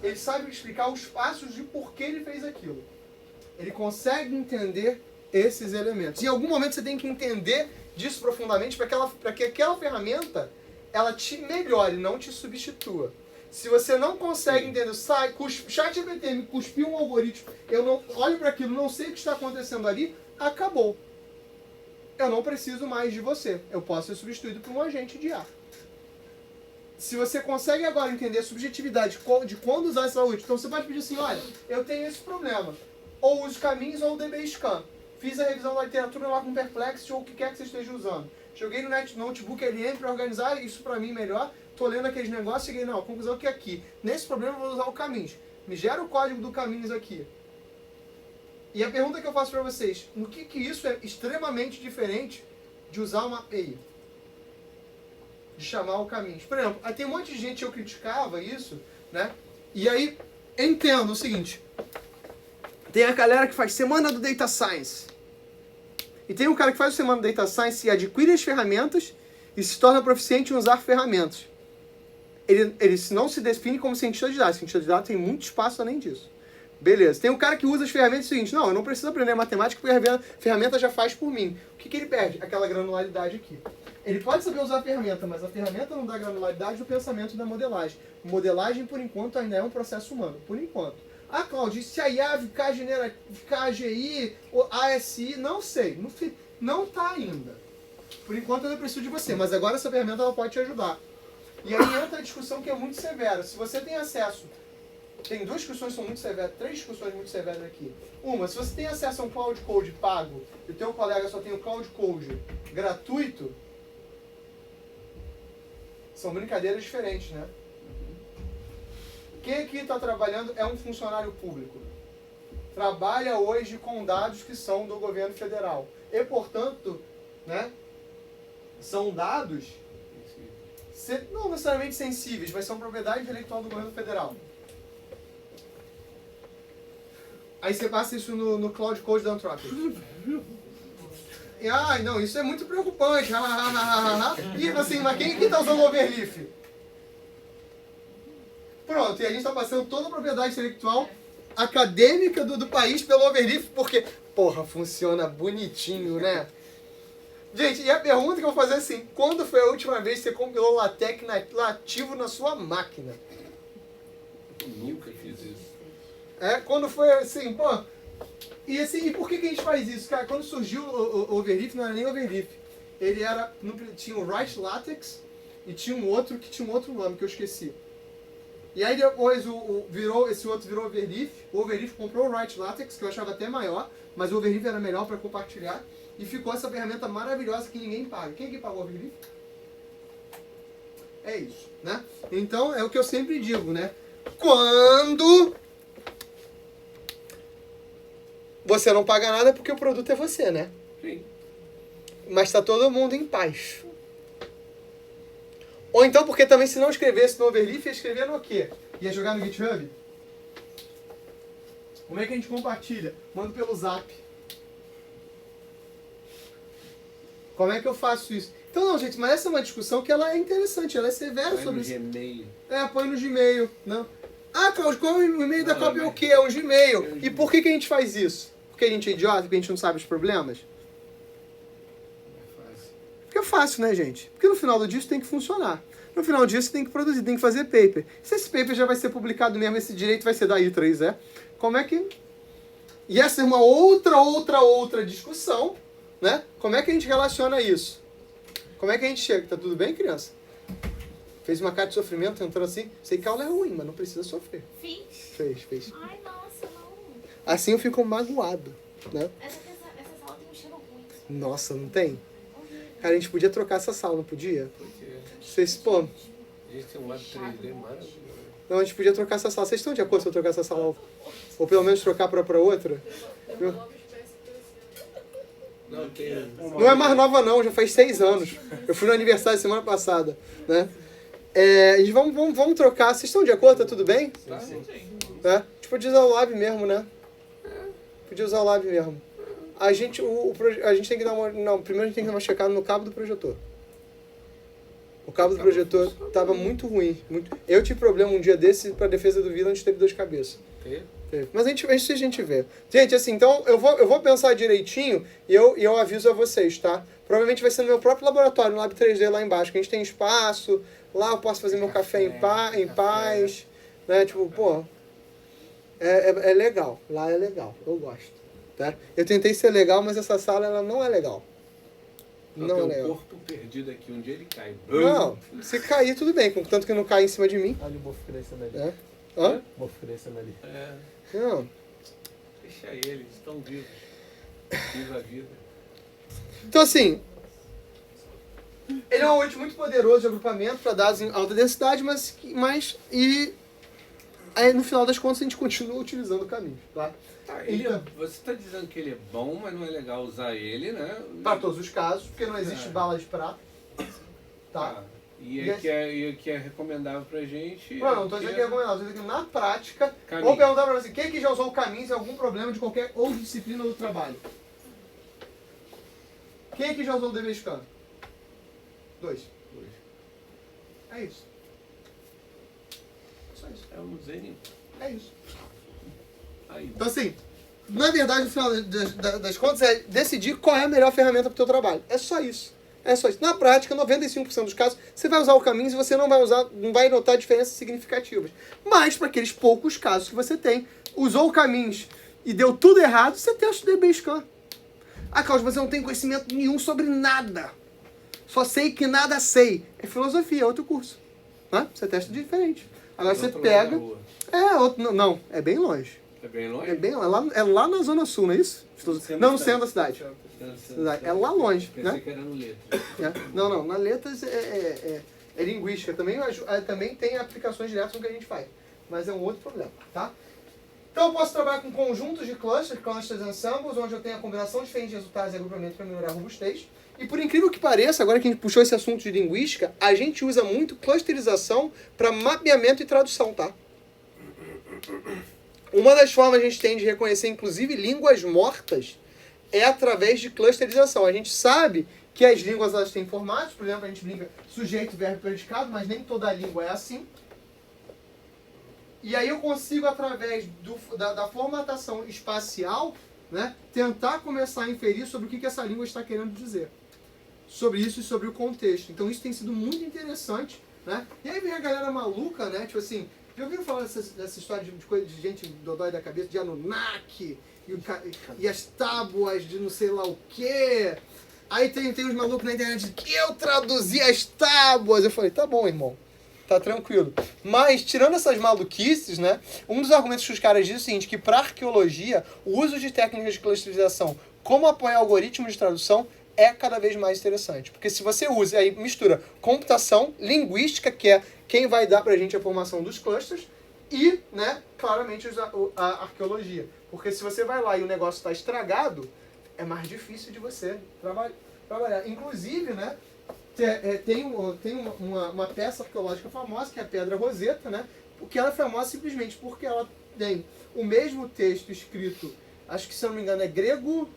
Speaker 1: Ele sabe explicar os passos de por que ele fez aquilo. Ele consegue entender esses elementos. Em algum momento você tem que entender disso profundamente para que aquela ferramenta ela te melhore, não te substitua. Se você não consegue entender, ChatGPT me cuspiu um algoritmo, eu não olho para aquilo, não sei o que está acontecendo ali, acabou. Eu não preciso mais de você. Eu posso ser substituído por um agente de IA. Se você consegue agora entender a subjetividade de quando usar esse algoritmo, então você pode pedir assim, olha, eu tenho esse problema. Ou uso caminhos ou o DBScan. Fiz a revisão da literatura lá com Perplexity ou o que quer que você esteja usando. Joguei no notebook LM para organizar isso para mim melhor. Estou lendo aqueles negócios e cheguei, não, a conclusão é que aqui, nesse problema eu vou usar o caminhos. Me gera o código do caminhos aqui. E a pergunta que eu faço para vocês, no que isso é extremamente diferente de usar uma API? De chamar o caminhos. Por exemplo, tem um monte de gente que eu criticava isso, né? E aí, entendo o seguinte. Tem a galera que faz Semana do Data Science. E tem um cara que faz a Semana do Data Science e adquire as ferramentas e se torna proficiente em usar ferramentas. Ele não se define como cientista de dados. Cientista de dados tem muito espaço além disso. Beleza. Tem um cara que usa as ferramentas e é o seguinte, não, eu não preciso aprender matemática porque a ferramenta já faz por mim. O que ele perde? Aquela granularidade aqui. Ele pode saber usar a ferramenta, mas a ferramenta não dá granularidade do pensamento da modelagem. Modelagem, por enquanto, ainda é um processo humano. Por enquanto. Ah, Cláudio, se a IA ficar AGI, ou ASI, não sei. Não está ainda. Por enquanto, eu não preciso de você. Mas agora essa ferramenta ela pode te ajudar. E aí entra a discussão que é muito severa. Se você tem acesso... Tem duas discussões que são muito severas, três discussões muito severas aqui. Uma, se você tem acesso a um Cloud Code pago e o teu colega só tem o Cloud Code gratuito, são brincadeiras diferentes, né? Quem aqui está trabalhando é um funcionário público. Trabalha hoje com dados que são do governo federal. E, portanto, né, são dados não necessariamente sensíveis, mas são propriedade intelectual do governo federal. Aí você passa isso no Cloud Code da Anthropic. E, não, isso é muito preocupante. E assim, mas quem está usando o overleaf? Pronto, e a gente está passando toda a propriedade intelectual acadêmica do país pelo overleaf, porque, porra, funciona bonitinho, né? Gente, e a pergunta que eu vou fazer é assim, quando foi a última vez que você compilou LaTeX nativo na sua máquina?
Speaker 3: Eu nunca fiz isso.
Speaker 1: Quando foi assim, pô, E assim, e por que a gente faz isso? Cara, quando surgiu o overleaf, não era nem overleaf. Ele era, tinha o Wright Latex e tinha um outro que tinha um outro nome que eu esqueci. E aí depois esse outro virou overleaf. O overleaf comprou o Wright Latex, que eu achava até maior, mas o overleaf era melhor para compartilhar. E ficou essa ferramenta maravilhosa que ninguém paga. Quem que pagou o overleaf? É isso, né? Então é o que eu sempre digo, né? Quando você não paga nada é porque o produto é você, né?
Speaker 3: Sim.
Speaker 1: Mas está todo mundo em paz. Ou então porque também se não escrevesse no overleaf, ia escrever no quê? Ia jogar no GitHub? Como é que a gente compartilha? Manda pelo Zap. Como é que eu faço isso? Então não, gente, mas essa é uma discussão que ela é interessante, ela é severa sobre isso.
Speaker 3: Gmail.
Speaker 1: Põe no Gmail. Não. Ah, Cláudio, qual é o e-mail da
Speaker 3: Não,
Speaker 1: cópia é o
Speaker 3: mas-
Speaker 1: quê? É um Gmail.
Speaker 3: É um
Speaker 1: E por que a gente faz isso? Porque a gente é idiota, porque a gente não sabe os problemas?
Speaker 3: É fácil.
Speaker 1: Porque é fácil, né, gente? Porque no final do dia isso tem que funcionar. No final do dia você tem que produzir, tem que fazer paper. Se esse paper já vai ser publicado mesmo, esse direito vai ser da I3E, como é que... E essa é uma outra discussão, né? Como é que a gente relaciona isso? Como é que a gente chega? Tá tudo bem, criança? Fez uma cara de sofrimento, entrou assim. Sei que a aula é ruim, mas não precisa sofrer.
Speaker 5: Fiz.
Speaker 1: Fez.
Speaker 5: Ai, nossa, não.
Speaker 1: Assim eu fico magoado, né?
Speaker 5: Essa sala tem um cheiro ruim.
Speaker 1: Nossa, não tem?
Speaker 5: Horrível.
Speaker 1: Cara, a gente podia trocar essa sala, não podia?
Speaker 3: Porque
Speaker 1: Vocês, pô...
Speaker 3: a gente tem um lado 3D maravilhoso.
Speaker 1: Não, a gente podia trocar essa sala. Vocês estão de acordo se eu trocar essa sala? Ou pelo menos trocar pra outra?
Speaker 3: Não, tem...
Speaker 1: Não é mais nova não, já faz 6 anos. Eu fui no aniversário semana passada, né? A gente vamos trocar. Vocês estão de acordo? Tá tudo bem?
Speaker 3: Tá, sim.
Speaker 1: É? A gente podia usar o Lab mesmo, né? Podia usar o Lab mesmo. A gente tem que dar uma... Não, primeiro a gente tem que dar uma checada no cabo do projetor. O cabo do projetor tava muito ruim. Eu tive problema um dia desse pra defesa do Vila, onde teve dor de cabeça.
Speaker 3: Tem?
Speaker 1: Mas a gente vê. Gente, assim, então eu vou pensar direitinho e eu aviso a vocês, tá? Provavelmente vai ser no meu próprio laboratório, no Lab 3D lá embaixo, que a gente tem espaço, lá eu posso fazer meu café em paz, né? Tipo, pô, é legal, lá é legal, eu gosto, tá? Eu tentei ser legal, mas essa sala ela não é legal. Não é
Speaker 3: Tem um
Speaker 1: legal.
Speaker 3: corpo perdido aqui, um dia ele cai.
Speaker 1: Não, se cair tudo bem, contanto que não caia em cima de mim.
Speaker 6: Olha o mofo crescendo ali.
Speaker 1: Né? Hã?
Speaker 6: Mofo crescendo ali.
Speaker 3: É,
Speaker 1: Não.
Speaker 3: deixa eles, estão vivos. Viva a vida.
Speaker 1: Então, assim, ele é um ambiente muito poderoso de agrupamento para dados em alta densidade, mas aí, no final das contas a gente continua utilizando o caminho, tá?
Speaker 3: Tá,
Speaker 1: Então.
Speaker 3: você está dizendo que ele é bom, mas não é legal usar ele, né?
Speaker 1: Para todos os casos, porque não existe bala de prata, tá?
Speaker 3: Tá. E
Speaker 1: E
Speaker 3: o que é recomendável pra gente...
Speaker 1: Não estou dizendo que é recomendado, estou dizendo que na prática,
Speaker 3: Caminho.
Speaker 1: vou perguntar para você, quem aqui já usou o caminho em algum problema de qualquer outra disciplina do trabalho? Quem aqui já usou o DB Scan? 2. É isso. Só isso.
Speaker 3: É um zen.
Speaker 1: É isso.
Speaker 3: Aí.
Speaker 1: Então, assim, na verdade, no final das contas, é decidir qual é a melhor ferramenta para o teu trabalho. É só isso. É só isso. Na prática, 95% dos casos, você vai usar o caminho e você não vai notar diferenças significativas. Mas, para aqueles poucos casos que você tem, usou o caminhos e deu tudo errado, você testa o DB Scan. Ah, Cláudio, mas eu não tenho conhecimento nenhum sobre nada. Só sei que nada sei. É filosofia, é outro curso. Né? Você testa diferente. Agora você pega... Não, é bem longe.
Speaker 3: É bem longe?
Speaker 1: É bem lá, é lá na Zona Sul, não é isso? Não, no centro da cidade. É lá longe,
Speaker 3: Pensei
Speaker 1: né?
Speaker 3: que era no letra.
Speaker 1: Não, na letras é linguística. Também tem aplicações diretas no que a gente faz. Mas é um outro problema, tá? Então eu posso trabalhar com conjuntos de clusters ensembles, onde eu tenho a combinação de diferentes resultados e agrupamento para melhorar a robustez. E por incrível que pareça, agora que a gente puxou esse assunto de linguística, a gente usa muito clusterização para mapeamento e tradução, tá? Uma das formas que a gente tem de reconhecer, inclusive, línguas mortas é através de clusterização. A gente sabe que as línguas elas têm formatos, por exemplo, a gente brinca sujeito, verbo, predicado, mas nem toda a língua é assim. E aí eu consigo, através da formatação espacial, né, tentar começar a inferir sobre o que essa língua está querendo dizer. Sobre isso e sobre o contexto. Então isso tem sido muito interessante, né? E aí vem a galera maluca, né? Tipo assim, Já ouviram falar dessa história de coisa de gente dodói da cabeça, de Anunnaki, e as tábuas de não sei lá o quê? Aí tem uns malucos na internet que eu traduzi as tábuas. Eu falei, tá bom, irmão. Tá tranquilo. Mas, tirando essas maluquices, né? Um dos argumentos que os caras dizem é o seguinte, que para arqueologia, o uso de técnicas de clusterização como apoiar algoritmos de tradução é cada vez mais interessante. Porque se você usa, aí mistura computação, linguística, que é quem vai dar pra gente a formação dos clusters, e, né, claramente a arqueologia. Porque se você vai lá e o negócio está estragado, é mais difícil de você trabalhar. Inclusive, né, tem uma peça arqueológica famosa, que é a Pedra Roseta, né, porque ela é famosa simplesmente porque ela tem o mesmo texto escrito, acho que se eu não me engano é grego,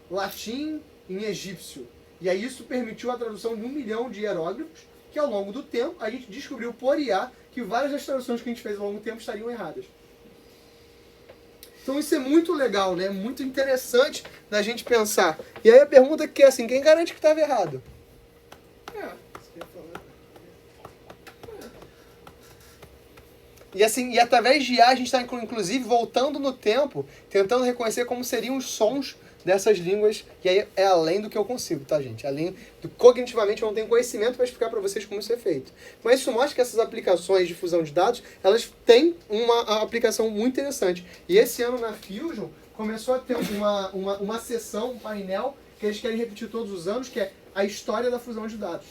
Speaker 1: latim, em egípcio. E aí isso permitiu a tradução de 1 milhão de hieróglifos, que ao longo do tempo a gente descobriu por IA que várias das traduções que a gente fez ao longo do tempo estariam erradas. Então isso é muito legal, né? Muito interessante da gente pensar. E aí a pergunta que é assim, quem garante que estava errado? E assim, e através de IA a gente está inclusive voltando no tempo, tentando reconhecer como seriam os sons dessas línguas, e aí é além do que eu consigo, tá, gente? Além do cognitivamente eu não tenho conhecimento para explicar para vocês como isso é feito. Mas isso mostra que essas aplicações de fusão de dados, elas têm uma aplicação muito interessante. E esse ano na Fusion começou a ter uma sessão, um painel, que eles querem repetir todos os anos, que é a história da fusão de dados.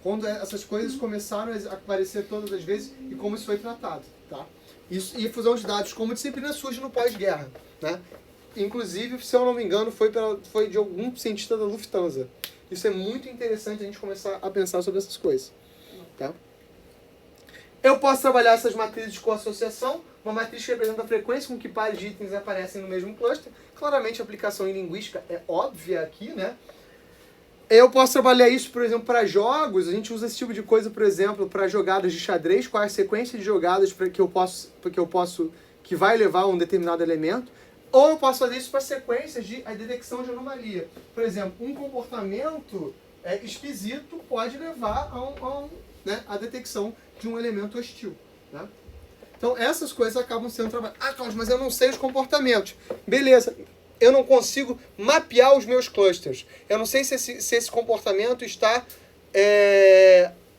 Speaker 1: Quando essas coisas começaram a aparecer todas as vezes e como isso foi tratado, tá? Isso, e fusão de dados como disciplina surge no pós-guerra, né? Inclusive, se eu não me engano, foi de algum cientista da Lufthansa. Isso é muito interessante a gente começar a pensar sobre essas coisas, tá? Eu posso trabalhar essas matrizes de coassociação, uma matriz que representa a frequência com que pares de itens aparecem no mesmo cluster. Claramente a aplicação em linguística é óbvia aqui, né? Eu posso trabalhar isso, por exemplo, para jogos. A gente usa esse tipo de coisa, por exemplo, para jogadas de xadrez, qual é a sequência de jogadas que vai levar a um determinado elemento. Ou eu posso fazer isso para sequências de detecção de anomalia. Por exemplo, um comportamento esquisito pode levar a detecção de um elemento hostil, né? Então essas coisas acabam sendo trabalhadas. Ah, Cláudio, mas eu não sei os comportamentos. Beleza. Eu não consigo mapear os meus clusters. Eu não sei se esse comportamento está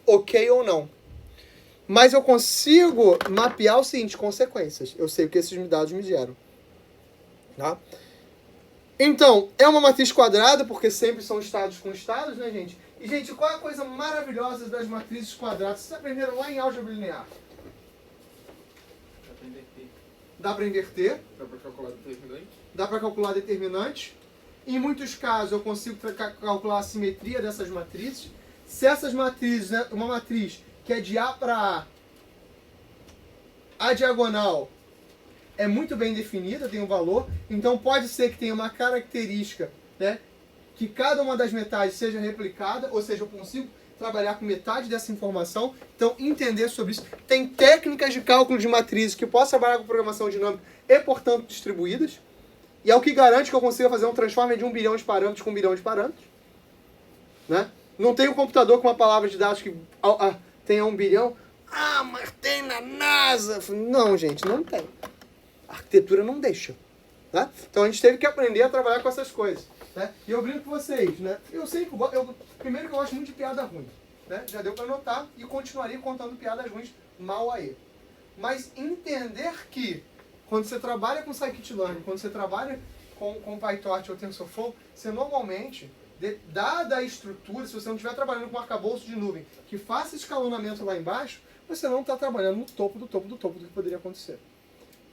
Speaker 1: ok ou não. Mas eu consigo mapear o seguinte, consequências. Eu sei o que esses dados me geram. Tá? Então, é uma matriz quadrada, porque sempre são estados com estados, né, gente? E, gente, qual é a coisa maravilhosa das matrizes quadradas? Vocês aprenderam lá em álgebra linear? Dá para inverter. Dá para calcular determinante. Dá para calcular determinante. Em muitos casos, eu consigo calcular a simetria dessas matrizes. Se essas matrizes, né, uma matriz que é de A para A diagonal é muito bem definida, tem um valor, então pode ser que tenha uma característica, né, que cada uma das metades seja replicada, ou seja, eu consigo trabalhar com metade dessa informação, então entender sobre isso. Tem técnicas de cálculo de matrizes que posso trabalhar com programação dinâmica e, portanto, distribuídas, e é o que garante que eu consiga fazer um transformer de 1 bilhão de parâmetros com 1 bilhão de parâmetros, né? Não tem um computador com uma palavra de dados que tenha 1 bilhão. Ah, mas tem na NASA! Não, gente, não tem. A arquitetura não deixa. Né? Então a gente teve que aprender a trabalhar com essas coisas. Né? E eu brinco com vocês, né? Primeiro que eu gosto muito de piada ruim. Né? Já deu para notar e continuaria contando piadas ruins mal aí. Mas entender que quando você trabalha com scikit-learn, quando você trabalha com PyTorch ou TensorFlow, você normalmente, dada a estrutura, se você não estiver trabalhando com um arcabouço de nuvem que faça escalonamento lá embaixo, você não está trabalhando no topo do topo do topo do que poderia acontecer.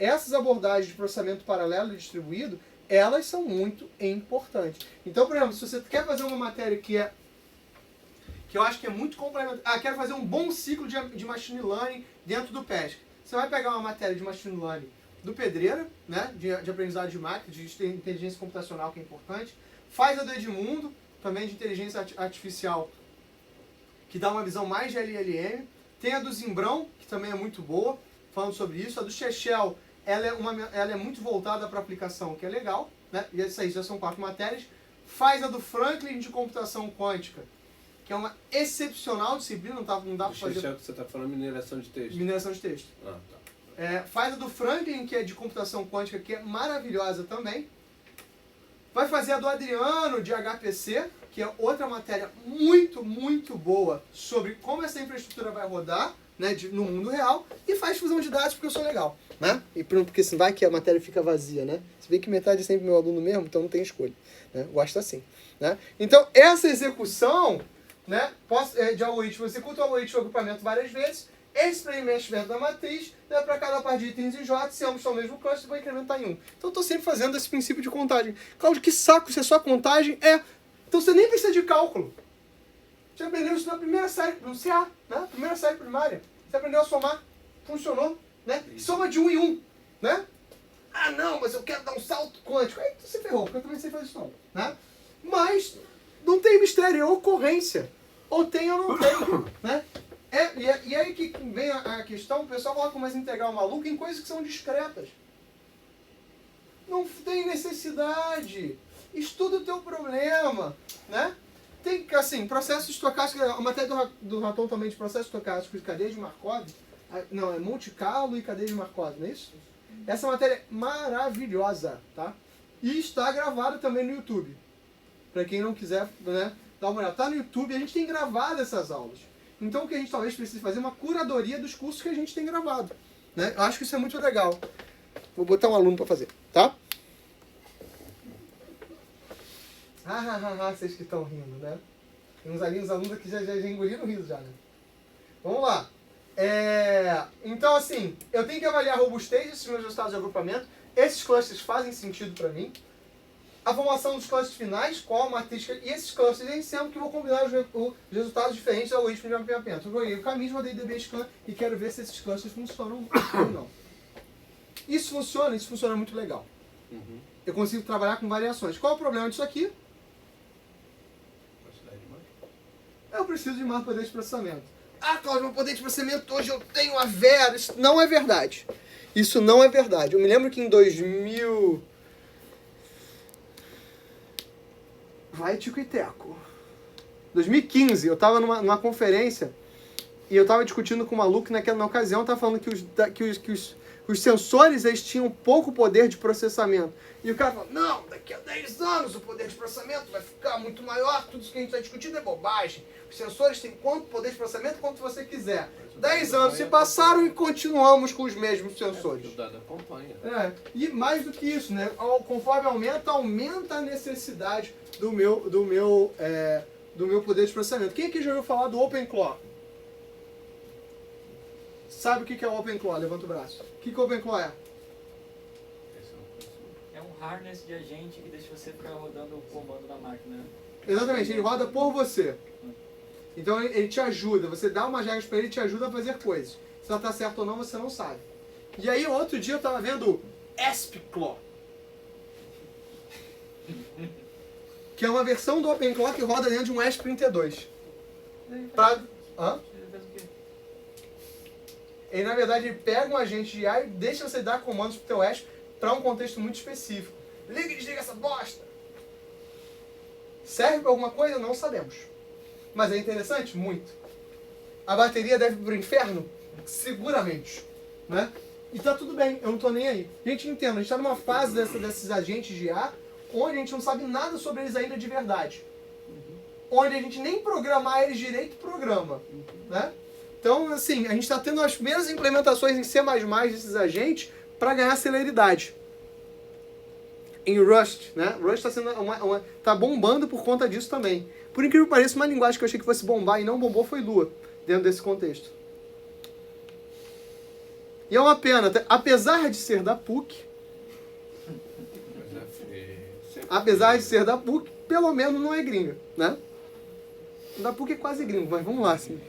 Speaker 1: Essas abordagens de processamento paralelo e distribuído, elas são muito importantes. Então, por exemplo, se você quer fazer uma matéria que eu acho que é muito complementar... quero fazer um bom ciclo de machine learning dentro do PESC. Você vai pegar uma matéria de machine learning do Pedreira, né, de aprendizado de máquina, de inteligência computacional, que é importante. Faz a do Edmundo, também de inteligência artificial, que dá uma visão mais de LLM. Tem a do Zimbrão, que também é muito boa, falando sobre isso. A do Chechel, ela é muito voltada para aplicação, que é legal, né? E essas aí já são 4 matérias. Faz a do Franklin de computação quântica, que é uma excepcional disciplina, não dá para fazer...
Speaker 3: Você está falando mineração de texto.
Speaker 1: Mineração de texto.
Speaker 3: Ah, tá.
Speaker 1: Faz a do Franklin, que é de computação quântica, que é maravilhosa também. Vai fazer a do Adriano, de HPC, que é outra matéria muito, muito boa sobre como essa infraestrutura vai rodar, né, no mundo real. E faz fusão de dados porque eu sou legal, né? E porque se vai que a matéria fica vazia, né? Se bem que metade é sempre meu aluno mesmo, então não tem escolha, né? Gosto assim, né? Então, essa execução, né, de algoritmo, você executa o algoritmo de agrupamento várias vezes. Esse preenchimento da matriz, né, para cada par de itens e J, se ambos são o mesmo cluster, vou incrementar em 1. Então, eu estou sempre fazendo esse princípio de contagem. Cláudio, que saco se é só contagem? Então, você nem precisa de cálculo. Você aprendeu isso na primeira série, no CA, né? Primeira série primária. Você aprendeu a somar. Funcionou, né? Soma de 1 em 1, né? Ah, não, mas eu quero dar um salto quântico. Aí você ferrou, porque eu também sei fazer isso não, né? Mas não tem mistério, é ocorrência. Ou tem ou não tem, né? E aí que vem a questão, o pessoal coloca mais integral maluco em coisas que são discretas. Não tem necessidade. Estuda o teu problema, né? Tem, assim, processo estocástico, a matéria do Raton também de processo estocástico de cadeia de Markov, não, é Monte Carlo e cadeia de Markov, não é isso? Essa matéria é maravilhosa, tá? E está gravada também no YouTube. Para quem não quiser, né, dar uma olhada. Tá no YouTube, a gente tem gravado essas aulas. Então o que a gente talvez precise fazer é uma curadoria dos cursos que a gente tem gravado, né? Eu acho que isso é muito legal. Vou botar um aluno para fazer, tá? Vocês que estão rindo, né? Tem uns alunos aqui já engoliram o riso já, né? Vamos lá. Então, assim, eu tenho que avaliar a robustez desses meus resultados de agrupamento. Esses clusters fazem sentido para mim. A formação dos clusters finais, qual a matriz... E esses clusters em sempre que eu vou combinar os resultados diferentes do algoritmo de mapeamento. Eu joguei o caminho, rodei DBScan e quero ver se esses clusters funcionam ou não. Isso funciona muito legal.
Speaker 3: Uhum.
Speaker 1: Eu consigo trabalhar com variações. Qual é o problema disso aqui? Eu preciso de mais poder de processamento. Cláudio, meu poder de processamento hoje eu tenho a Vera. Isso não é verdade. Isso não é verdade. Eu me lembro que em 2000... Vai, Tico e Teco. 2015, eu estava numa conferência e eu estava discutindo com um maluco que na ocasião estava falando que os sensores eles tinham pouco poder de processamento. E o cara falou, não, daqui a 10 anos o poder de processamento vai ficar muito maior, tudo isso que a gente está discutindo é bobagem. Os sensores têm quanto poder de processamento quanto você quiser. 10 anos se passaram e continuamos com os mesmos sensores.
Speaker 3: O dado acompanha.
Speaker 1: E mais do que isso, né? Conforme aumenta a necessidade do meu poder de processamento. Quem aqui já ouviu falar do OpenClaw? Sabe o que é o OpenClaw? Levanta o braço. O que o OpenClaw é?
Speaker 7: É um harness de agente que deixa você ficar rodando o comando na máquina.
Speaker 1: Exatamente, ele roda por você. Então ele te ajuda, você dá umas regras para ele e te ajuda a fazer coisas. Se ela está certa ou não, você não sabe. E aí outro dia eu estava vendo o AspClaw, que é uma versão do OpenClaw que roda dentro de um ESP32. Ele, na verdade, ele pega um agente de IA e deixa você dar comandos para o teu ESP para um contexto muito específico. Liga e desliga essa bosta! Serve para alguma coisa? Não sabemos. Mas é interessante? Muito. A bateria deve ir para o inferno? Seguramente. Né? E tá tudo bem, eu não tô nem aí. A gente entende, a gente está numa fase desses agentes de IA onde a gente não sabe nada sobre eles ainda de verdade. Onde a gente nem programar eles direito programa. Né? Então, assim, a gente está tendo as primeiras implementações em C++ desses agentes para ganhar celeridade. Em Rust, né? Rust está sendo tá bombando por conta disso também. Por incrível que pareça, uma linguagem que eu achei que fosse bombar e não bombou foi Lua, dentro desse contexto. E é uma pena, apesar de ser da PUC, pelo menos não é gringa, né? Da PUC é quase gringo, mas vamos lá, assim.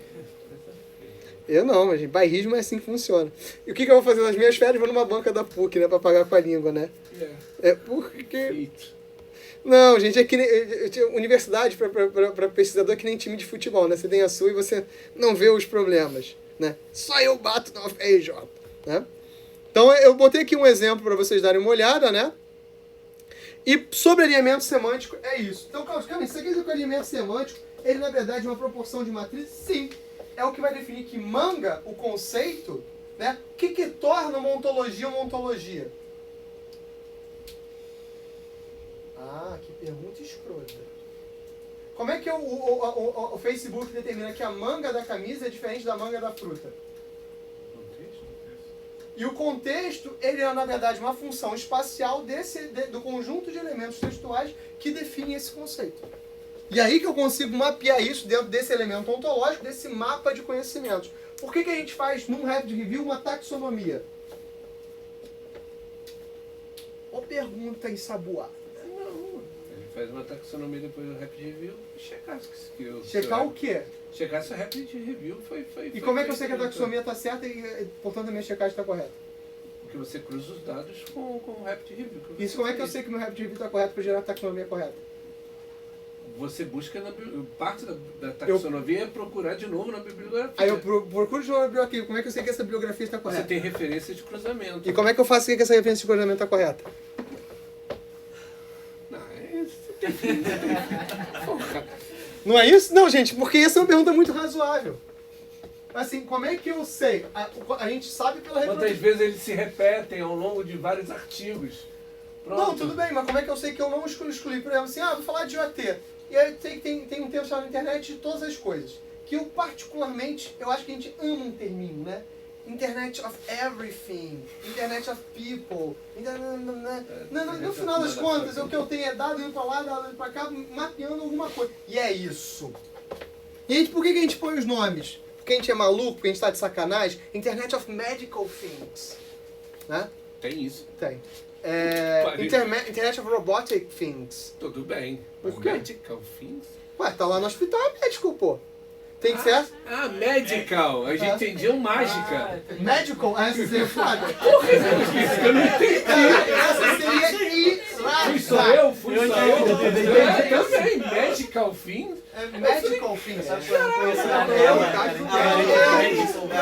Speaker 1: Eu não, mas bairrismo é assim que funciona. E o que eu vou fazer nas minhas férias? Vou numa banca da PUC, né? Pra pagar com a língua, né? É porque... Não, gente, é que nem... Universidade pra pesquisador é que nem time de futebol, né? Você tem a sua e você não vê os problemas, né? Só eu bato na UFRJ, né? Então, eu botei aqui um exemplo para vocês darem uma olhada, né? E sobre alinhamento semântico, é isso. Então, Carlos, você quer dizer que o alinhamento semântico, ele na verdade é uma proporção de matriz? Sim. É o que vai definir que manga, o conceito, né? O que torna uma ontologia? Ah, que pergunta escrota. Como é que o Facebook determina que a manga da camisa é diferente da manga da fruta? E o contexto, ele é, na verdade, uma função espacial do conjunto de elementos textuais que define esse conceito. E aí que eu consigo mapear isso dentro desse elemento ontológico, desse mapa de conhecimentos. Por que a gente faz, num Rapid Review, uma taxonomia? Ou pergunta ensaboada?
Speaker 3: Não, ele faz uma taxonomia depois do Rapid Review e checar
Speaker 1: Checar o quê?
Speaker 3: Checar se o Rapid Review foi
Speaker 1: E como é que eu sei que a taxonomia está certa e, portanto, a minha checagem está correta?
Speaker 3: Porque você cruza os dados com o Rapid Review.
Speaker 1: Isso, como é que eu sei que o meu Rapid Review está correto para gerar a taxonomia correta?
Speaker 3: Você busca parte da taxonomia é procurar de novo na bibliografia.
Speaker 1: Aí eu procuro de novo na bibliografia. Como é que eu sei que essa bibliografia está correta?
Speaker 3: Você tem referência de cruzamento.
Speaker 1: E como é que eu faço que essa referência de cruzamento está correta?
Speaker 3: Não, você tem Porra.
Speaker 1: Não é isso? Não, gente, porque essa é uma pergunta muito razoável. Assim, como é que eu sei? A gente sabe pela
Speaker 3: Quantas vezes eles se repetem ao longo de vários artigos? Pronto.
Speaker 1: Não, tudo bem, mas como é que eu sei que eu não excluí? Por exemplo, assim, vou falar de OT. E aí tem um termo chamado internet de todas as coisas. Que eu, particularmente, eu acho que a gente ama um terminho, né? Internet of everything, Internet of people. No final das contas, o que eu tenho é dado indo pra lá, dado indo pra cá, mapeando alguma coisa. E é isso. E por que a gente põe os nomes? Porque a gente é maluco, porque a gente tá de sacanagem? Internet of medical things. Né?
Speaker 3: Tem isso.
Speaker 1: Tem. Internet of robotic things.
Speaker 3: Tudo bem.
Speaker 1: Por quê?
Speaker 3: Medical things?
Speaker 1: Ué, tá lá no hospital, é médico, pô. Tem que ser.
Speaker 3: Medical. A gente entendia mágica.
Speaker 1: Medical, essa seria foda.
Speaker 3: Isso que eu não entendi.
Speaker 1: Essa seria
Speaker 3: Fui só eu. Também. Medical things.
Speaker 1: Medical things.
Speaker 2: A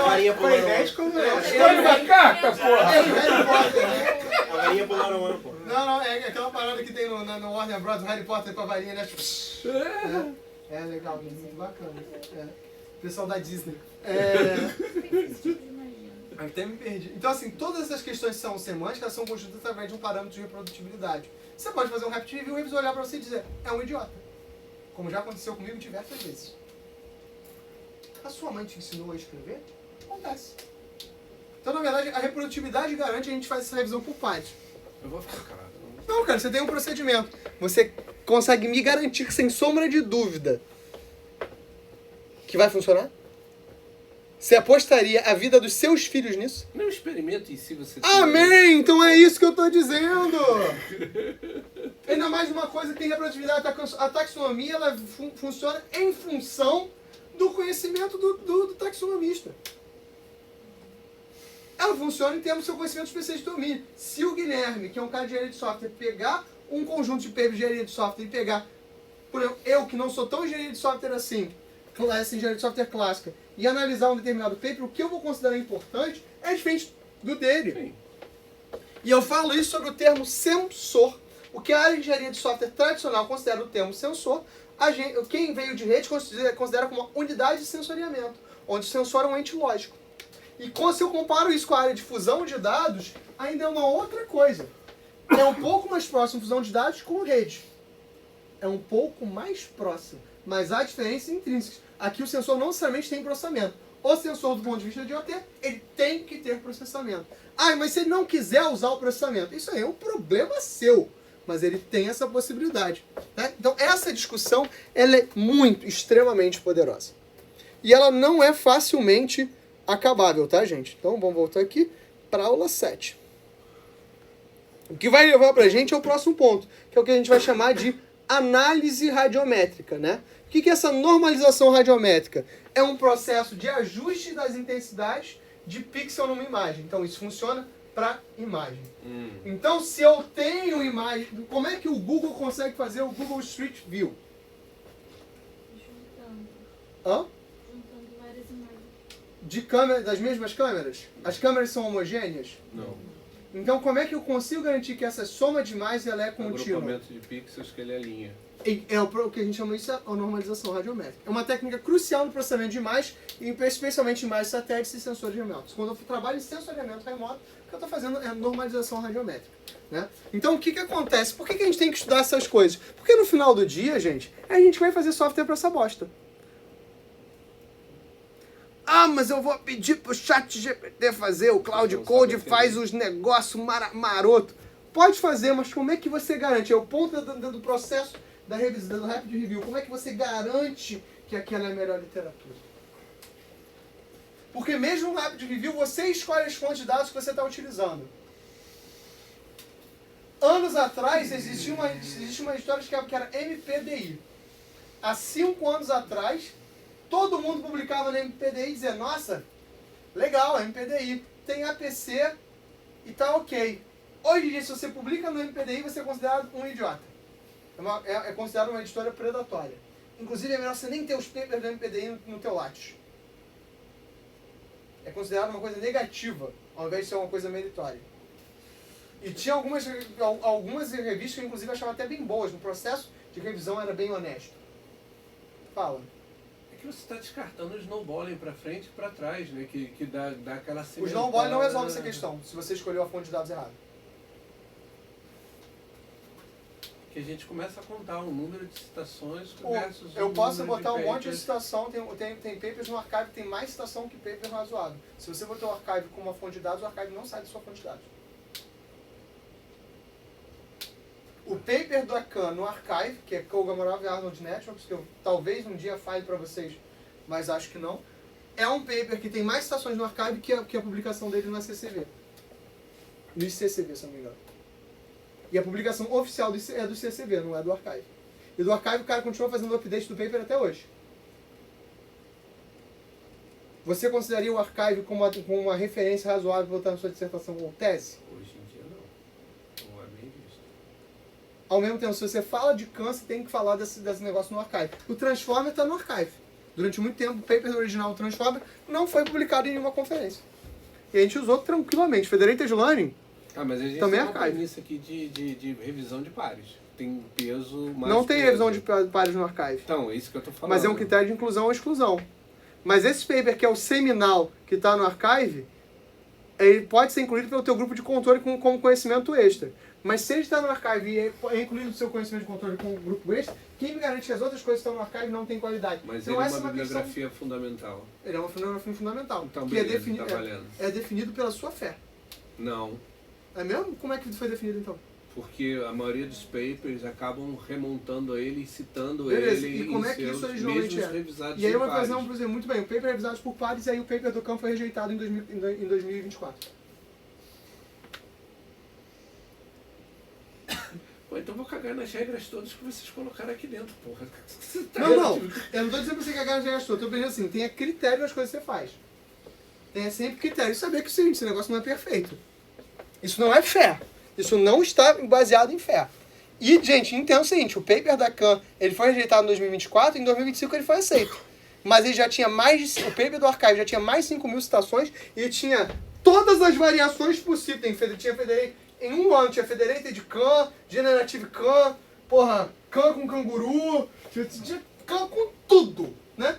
Speaker 2: Maria
Speaker 1: Foi médico, não é?
Speaker 3: Foi macaca, porra.
Speaker 2: A Maria pularam, pô.
Speaker 1: Não, é aquela parada que tem no Warner Bros. Harry Potter com a varinha, né? É legal, muito bacana. Pessoal da Disney. Até me perdi. Então, assim, todas essas questões que são semânticas são constituídas através de um parâmetro de reprodutibilidade. Você pode fazer um Rapid Review e o revisor olhar pra você e dizer, é um idiota. Como já aconteceu comigo diversas vezes. A sua mãe te ensinou a escrever? Acontece. Então, na verdade, a reprodutibilidade garante que a gente faz essa revisão por pares.
Speaker 3: Eu vou ficar calado.
Speaker 1: Não, cara, você tem um procedimento. Você consegue me garantir, sem sombra de dúvida, que vai funcionar? Você apostaria a vida dos seus filhos nisso?
Speaker 3: Não experimento em si você...
Speaker 1: Amém! Então é isso que eu tô dizendo! Ainda mais uma coisa que tem reprodutibilidade. A taxonomia, ela funciona em função do conhecimento do taxonomista. Ela funciona em termos do seu conhecimento específico de domínio. Se o Guilherme, que é um cara de engenharia de software, pegar um conjunto de papers de engenharia de software e pegar, por exemplo, eu que não sou tão engenharia de software assim, essa engenharia de software clássica, e analisar um determinado paper, o que eu vou considerar importante é diferente do dele.
Speaker 3: Sim.
Speaker 1: E eu falo isso sobre o termo sensor. O que a área de engenharia de software tradicional considera o termo sensor, quem veio de rede considera como uma unidade de sensoriamento, onde o sensor é um ente lógico. E se eu comparo isso com a área de fusão de dados, ainda é uma outra coisa. É um pouco mais próximo fusão de dados com rede. É um pouco mais próximo. Mas há diferenças intrínsecas. Aqui o sensor não necessariamente tem processamento. O sensor, do ponto de vista de IoT, ele tem que ter processamento. Mas se ele não quiser usar o processamento, isso aí é um problema seu. Mas ele tem essa possibilidade. Né? Então essa discussão, ela é muito, extremamente poderosa. E ela não é facilmente acabável, tá, gente? Então vamos voltar aqui para a aula 7. O que vai levar pra gente é o próximo ponto, que é o que a gente vai chamar de análise radiométrica, né? O que é essa normalização radiométrica? É um processo de ajuste das intensidades de pixel numa imagem. Então isso funciona para imagem. Então se eu tenho imagem, como é que o Google consegue fazer o Google Street View?
Speaker 5: Juntando várias imagens.
Speaker 1: Das mesmas câmeras? As câmeras são homogêneas?
Speaker 3: Não.
Speaker 1: Então, como é que eu consigo garantir que essa soma de mais ela é
Speaker 3: O
Speaker 1: contínua?
Speaker 3: agrupamento de pixels que ele alinha.
Speaker 1: É o que a gente chama isso de normalização radiométrica. É uma técnica crucial no processamento de imagens, e especialmente em imagens satélites e sensores remotos. Quando eu trabalho em sensoriamento remoto, o que eu estou fazendo é normalização radiométrica. Né? Então, o que acontece? Por que a gente tem que estudar essas coisas? Porque no final do dia, gente, a gente vai fazer software para essa bosta. Ah, mas eu vou pedir pro chat GPT fazer, o Cloud Code faz os negócios maroto. Pode fazer, mas como é que você garante? É o ponto do processo da revisão, do Rapid Review. Como é que você garante que aquela é a melhor literatura? Porque mesmo no Rapid Review, você escolhe as fontes de dados que você está utilizando. Anos atrás, existe uma história que era MPDI. Há 5 anos atrás, todo mundo publicava no MPDI e dizia, nossa, legal, MPDI, tem APC e tá ok. Hoje em dia, se você publica no MPDI, você é considerado um idiota. É considerado uma editora predatória. Inclusive, é melhor você nem ter os papers do MPDI no teu Lattes. É considerado uma coisa negativa, ao invés de ser uma coisa meritória. E tinha algumas revistas que eu, inclusive, achava até bem boas. No processo de revisão era bem honesto. Fala.
Speaker 3: É que você está descartando o snowballing para frente e para trás, né? Que dá aquela
Speaker 1: O snowballing não resolve essa questão, se você escolheu a fonte de dados errada.
Speaker 3: Que a gente começa a contar o número de citações versus
Speaker 1: Eu
Speaker 3: o
Speaker 1: posso
Speaker 3: número
Speaker 1: botar um monte de
Speaker 3: papers.
Speaker 1: citação, tem papers no archive que tem mais citação que paper razoável. Se você botar o archive como uma fonte de dados, o archive não sai da sua fonte de dados. O paper do Akan no archive, que é Kogamorov e Arnold Networks, que eu talvez um dia fale para vocês, mas acho que não, é um paper que tem mais citações no archive que a publicação dele na CCV. No ICCV, se não me engano. E a publicação oficial é do CCV, não é do archive. E do archive o cara continua fazendo o update do paper até hoje. Você consideraria o archive como uma referência razoável para botar na sua dissertação ou tese?
Speaker 3: Hoje em dia não. Não é bem visto.
Speaker 1: Ao mesmo tempo, se você fala de Khan, você tem que falar desse negócio no archive. O Transformer está no archive. Durante muito tempo, o paper original do Transformer não foi publicado em nenhuma conferência. E a gente usou tranquilamente. Federated Learning
Speaker 3: Mas a gente
Speaker 1: também
Speaker 3: tem uma
Speaker 1: archive.
Speaker 3: premissa aqui de revisão de pares. Tem peso mais
Speaker 1: Não tem
Speaker 3: peso.
Speaker 1: revisão de pares no archive.
Speaker 3: Então, é isso que eu tô falando.
Speaker 1: Mas é um critério de inclusão ou exclusão. Mas esse paper, que é o seminal, que está no archive, ele pode ser incluído pelo teu grupo de controle como conhecimento extra. Mas se ele está no archive e é incluído no seu conhecimento de controle como grupo extra, quem me garante que as outras coisas que estão no archive não têm qualidade?
Speaker 3: Mas
Speaker 1: Então,
Speaker 3: ele é
Speaker 1: essa
Speaker 3: uma
Speaker 1: questão-
Speaker 3: bibliografia fundamental.
Speaker 1: Ele é uma bibliografia fundamental.
Speaker 3: Então,
Speaker 1: que
Speaker 3: beleza, tá valendo.
Speaker 1: é definido pela sua fé.
Speaker 3: Não,
Speaker 1: É mesmo? Como é que foi definido então?
Speaker 3: porque a maioria dos papers acabam remontando ele e citando
Speaker 1: Beleza,
Speaker 3: ele
Speaker 1: e como
Speaker 3: em
Speaker 1: é que isso
Speaker 3: seus
Speaker 1: originalmente
Speaker 3: mesmos
Speaker 1: é?
Speaker 3: revisados
Speaker 1: E aí
Speaker 3: em
Speaker 1: eu vou
Speaker 3: pares.
Speaker 1: fazer por exemplo, muito bem, o paper é revisado por pares e aí o paper do campo foi rejeitado em 2024.
Speaker 3: Pô, então vou cagar nas regras todas que vocês colocaram aqui dentro, porra. Você tá-
Speaker 1: Não, eu não tô dizendo pra você cagar nas regras todas, eu tô pensando assim, tenha critério nas coisas que você faz. Tenha sempre critério e saber que esse negócio não é perfeito. Isso não é fé. Isso não está baseado em fé. E, gente, entenda o seguinte, o paper da Khan, ele foi rejeitado em 2024, em 2025 ele foi aceito. Mas ele já tinha o paper do archive já tinha mais de 5.000 citações e tinha todas as variações possíveis. Em um ano tinha Federated Khan, Generative Khan, Khan com canguru, tinha Khan com tudo, né?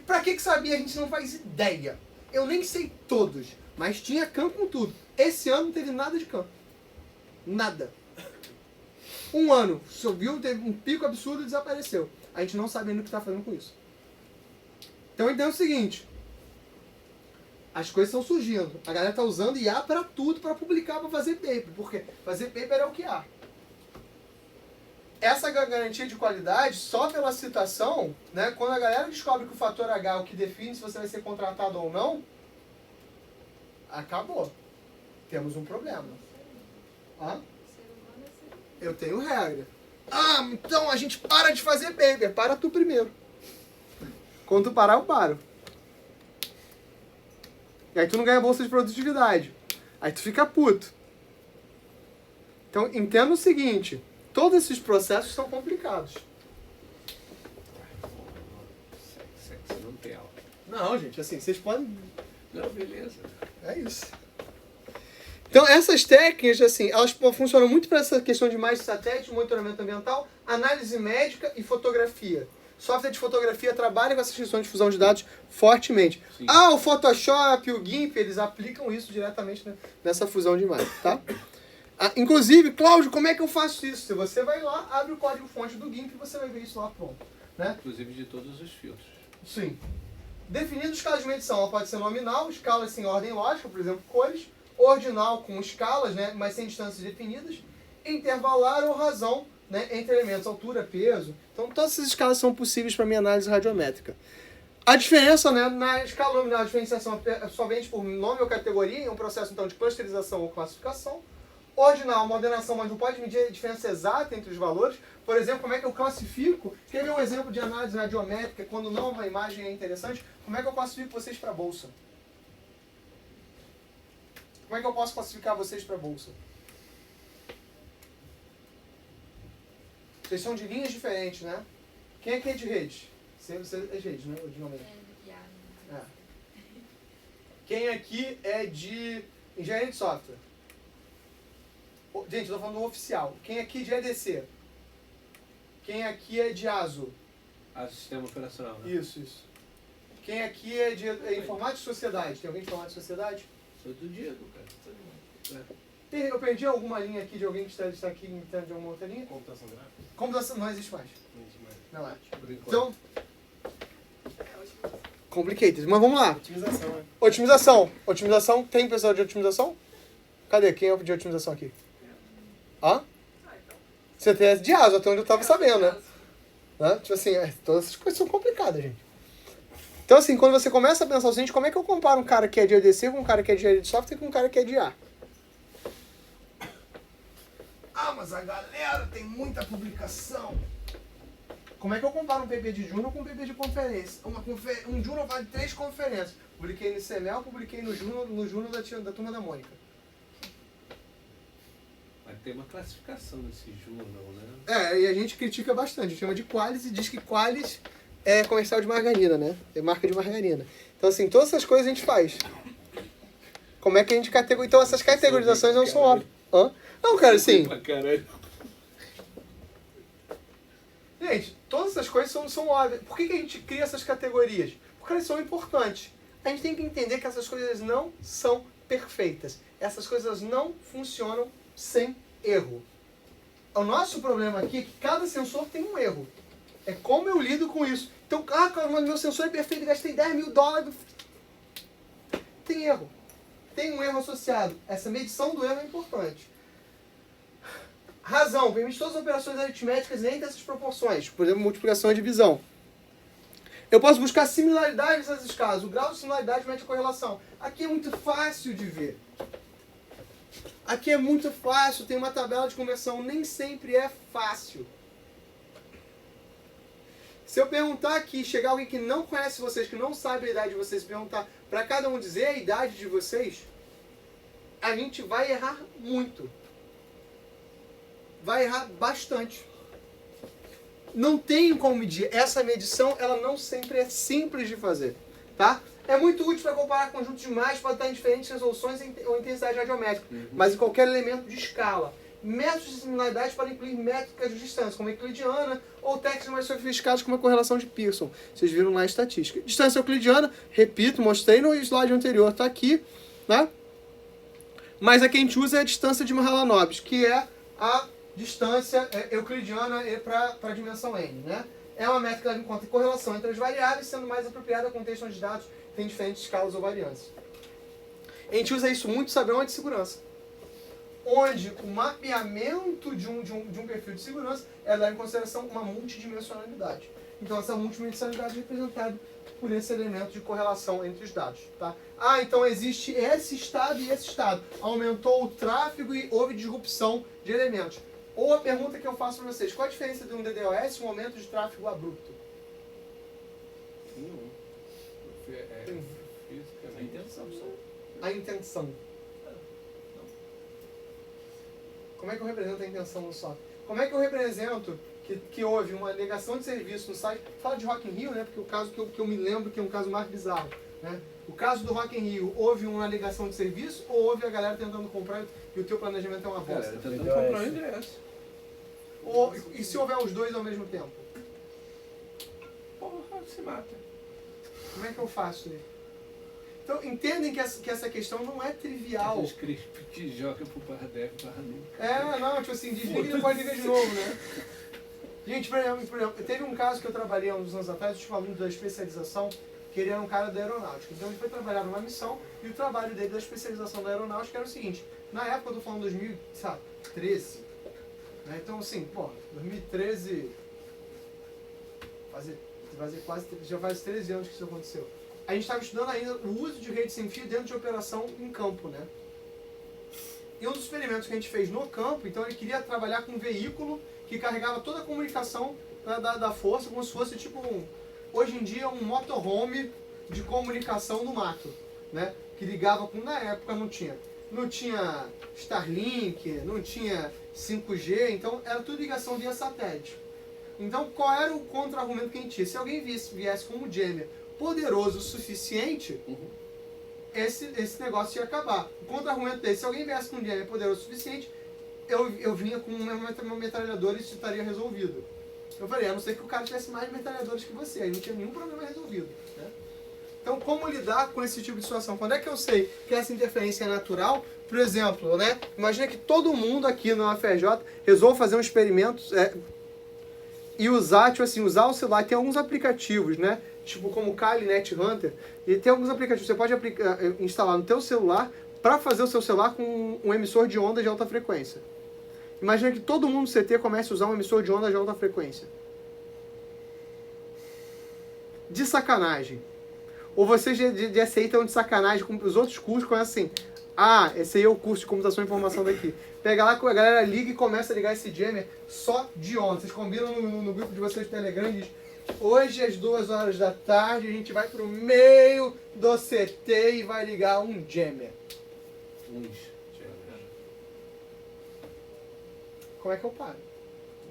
Speaker 1: Pra que sabia? A gente não faz ideia. Eu nem sei todos, mas tinha Khan com tudo. Esse ano não teve nada de Khan. Nada. Um ano, subiu, teve um pico absurdo e desapareceu. A gente não sabe ainda o que está fazendo com isso. Então entenda o seguinte. As coisas estão surgindo. A galera está usando IA para tudo, para publicar, para fazer paper. Porque fazer paper é o que há. Essa garantia de qualidade, só pela citação, né, quando a galera descobre que o fator H é o que define se você vai ser contratado ou não, acabou. Temos um problema. Hã? Eu tenho regra. Ah, então a gente para de fazer paper. Para tu primeiro. Quando tu parar, eu paro. E aí tu não ganha bolsa de produtividade. Aí tu fica puto. Então entenda o seguinte. Todos esses processos são complicados.
Speaker 3: Sexo não tem aula.
Speaker 1: Não, gente, assim, vocês podem...
Speaker 3: Não, beleza.
Speaker 1: É isso. Então, essas técnicas, assim, elas funcionam muito para essa questão de imagem de satélite, monitoramento ambiental, análise médica e fotografia. Software de fotografia trabalha com essas questões de fusão de dados fortemente.
Speaker 3: Sim.
Speaker 1: Ah, o Photoshop, o GIMP, eles aplicam isso diretamente nessa fusão de imagem, tá? Ah, inclusive, Cláudio, como é que eu faço isso? Se você vai lá, abre o código-fonte do GIMP e você vai ver isso lá pronto, né?
Speaker 3: Inclusive de todos os filtros.
Speaker 1: Sim. Definindo escalas de medição, ela pode ser nominal, escalas sem ordem lógica, por exemplo, cores, ordinal com escalas, né, mas sem distâncias definidas, intervalar ou razão, né, entre elementos, altura, peso. Então, todas essas escalas são possíveis para minha análise radiométrica. A diferença, né, na escala nominal, a diferenciação é somente por nome ou categoria, é um processo, então, de clusterização ou classificação. Ordinal, uma ordenação, mas não pode medir a diferença exata entre os valores. Por exemplo, como é que eu classifico? Quer ver um exemplo de análise radiométrica, quando não uma imagem é interessante? Como é que eu classifico vocês para a bolsa? Como é que eu posso classificar vocês para a bolsa? Vocês são de linhas diferentes, né? Quem aqui é de redes? Você é de redes, né? Originalmente. É. Quem aqui é de engenharia de software? Gente, eu tô falando do oficial. Quem aqui é de EDC? Quem aqui é de ASO?
Speaker 3: Sistema operacional, né?
Speaker 1: Isso. Quem aqui é de informática e sociedade? Tem alguém de informática e sociedade?
Speaker 3: Sou do Diego, cara.
Speaker 1: Eu perdi alguma linha aqui de alguém que está aqui entendendo de alguma outra linha?
Speaker 6: Computação gráfica?
Speaker 1: Computação não existe mais. Não é.
Speaker 3: Por enquanto.
Speaker 1: Então, complicated. Mas vamos lá.
Speaker 2: Otimização, né?
Speaker 1: Otimização. Otimização. Tem pessoal de otimização? Cadê? Quem é o de otimização aqui? Hã? Você tem de ASO, até onde eu tava sabendo, né? Tipo assim, todas essas coisas são complicadas, gente. Então, assim, quando você começa a pensar o seguinte, como é que eu comparo um cara que é de EDC com um cara que é de engenharia de software com um cara que é de A? Ah, mas a galera tem muita publicação. Como é que eu comparo um PP de Juno com um PP de conferência? Um Juno vale 3 conferências. Publiquei no CML, publiquei no Juno da Turma da Mônica.
Speaker 3: Vai ter uma classificação desse jornal, né?
Speaker 1: E a gente critica bastante. A gente chama de Qualis e diz que Qualis é comercial de margarina, né? É marca de margarina. Então, assim, todas essas coisas a gente faz. Como é que a gente categoriza? Então, essas categorizações não são óbvias. Hã? Não, cara, assim...
Speaker 3: Pra caralho.
Speaker 1: Gente, todas essas coisas são óbvias. Por que a gente cria essas categorias? Porque elas são importantes. A gente tem que entender que essas coisas não são perfeitas. Essas coisas não funcionam sem erro. O nosso problema aqui é que cada sensor tem um erro. É como eu lido com isso. Então, mas meu sensor é perfeito, gastei $10 mil. Tem erro. Tem um erro associado. Essa medição do erro é importante. Razão. Permite todas as operações aritméticas entre essas proporções. Por exemplo, multiplicação e divisão. Eu posso buscar similaridades nessas escalas. O grau de similaridade mede a correlação. Aqui é muito fácil de ver. Aqui é muito fácil, tem uma tabela de conversão. Nem sempre é fácil. Se eu perguntar aqui, chegar alguém que não conhece vocês, que não sabe a idade de vocês, perguntar para cada um dizer a idade de vocês, a gente vai errar muito. Vai errar bastante. Não tem como medir. Essa medição, ela não sempre é simples de fazer, tá? É muito útil para comparar conjuntos de imagens, pode estar em diferentes resoluções ou intensidade radiométrica, mas em qualquer elemento de escala. Métodos de similaridade podem incluir métricas de distância, como a euclidiana, ou técnicas mais sofisticadas, como a correlação de Pearson. Vocês viram lá a estatística. Distância euclidiana, repito, mostrei no slide anterior, está aqui, né? Mas a que a gente usa é a distância de Mahalanobis, que é a distância euclidiana para a dimensão n, né? É uma métrica que encontra correlação entre as variáveis, sendo mais apropriada a contexto onde os dados têm diferentes escalas ou variâncias. A gente usa isso muito, sabe onde? Segurança. Onde o mapeamento de um perfil de segurança é levar em consideração uma multidimensionalidade. Então, essa multidimensionalidade é representada por esse elemento de correlação entre os dados. Tá? Ah, então existe esse estado e esse estado. Aumentou o tráfego e houve disrupção de elementos. Ou a pergunta que eu faço para vocês, qual a diferença de um DDoS e um aumento de tráfego abrupto?
Speaker 3: A intenção só.
Speaker 1: A intenção. Como é que eu represento a intenção no software? Como é que eu represento que houve uma negação de serviço no site? Fala de Rock in Rio, né? Porque o caso que eu me lembro que é um caso mais bizarro. Né? O caso do Rock in Rio, houve uma ligação de serviço ou houve a galera tentando comprar e o teu planejamento é uma
Speaker 3: Cara,
Speaker 1: bosta?
Speaker 3: tentando comprar o ingresso.
Speaker 1: E se houver os dois ao mesmo tempo?
Speaker 3: Porra, se mata.
Speaker 1: Como é que eu faço aí? Então, entendem que essa questão não é trivial.
Speaker 3: Os crispos que joga pro barra deve, barra nunca.
Speaker 1: Não, tipo assim, desliga e depois liga de novo, né? Gente, por exemplo, teve um caso que eu trabalhei há uns anos atrás, eu tinha um aluno da especialização, que ele era um cara da aeronáutica. Então ele foi trabalhar numa missão, e o trabalho dele da especialização da aeronáutica era o seguinte, na época, eu tô falando 2013, né? Então assim, 2013, já faz 13 anos que isso aconteceu. A gente estava estudando ainda o uso de rede sem fio dentro de operação em campo, né? E um dos experimentos que a gente fez no campo, então ele queria trabalhar com um veículo que carregava toda a comunicação da força, como se fosse tipo hoje em dia um motorhome de comunicação no mato, né? Que ligava com, na época não tinha Starlink, não tinha 5G, então era tudo ligação via satélite. Então qual era o contra-argumento que a gente tinha? Se alguém viesse com um jammer poderoso o suficiente, esse negócio ia acabar. O contra-argumento dele, se alguém viesse com um jammer poderoso o suficiente, eu vinha com uma metralhadora e isso estaria resolvido. Eu falei, a não ser que o cara tivesse mais metralhadores que você, aí não tinha nenhum problema resolvido. Né? Então, como lidar com esse tipo de situação? Quando é que eu sei que essa interferência é natural? Por exemplo, né? Imagina que todo mundo aqui na UFRJ resolva fazer um experimento e usar, tipo assim, usar o celular. Tem alguns aplicativos, né? Tipo como o Kali Net Hunter, e tem alguns aplicativos que você pode instalar no teu celular para fazer o seu celular com um emissor de ondas de alta frequência. Imagina que todo mundo no CT comece a usar um emissor de ondas de alta frequência. De sacanagem. Ou vocês de aceitam de sacanagem com os outros cursos, conhecem assim, esse aí é o curso de computação e informação daqui. Pega lá que a galera liga e começa a ligar esse jammer só de onda. Vocês combinam no grupo de vocês do Telegram e diz, hoje às 2 horas da tarde a gente vai pro meio do CT e vai ligar um jammer. Como é que eu paro?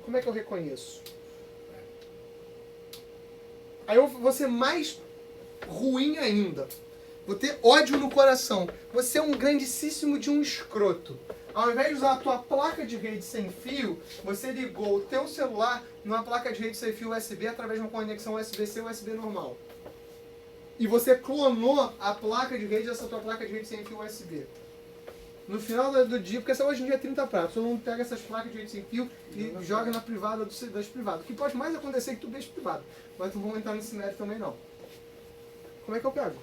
Speaker 1: Como é que eu reconheço? Aí eu vou ser mais ruim ainda. Vou ter ódio no coração. Você é um grandíssimo de um escroto. Ao invés de usar a tua placa de rede sem fio, você ligou o teu celular numa placa de rede sem fio USB através de uma conexão USB-C ou USB normal. E você clonou a placa de rede dessa tua placa de rede sem fio USB. No final do dia, porque hoje em dia é 30 pratos, todo mundo pega essas placas de rede sem fio e joga na privada das privadas. O que pode mais acontecer é que tu deixa privado, mas não vamos entrar nesse mérito também não. Como é que eu pego?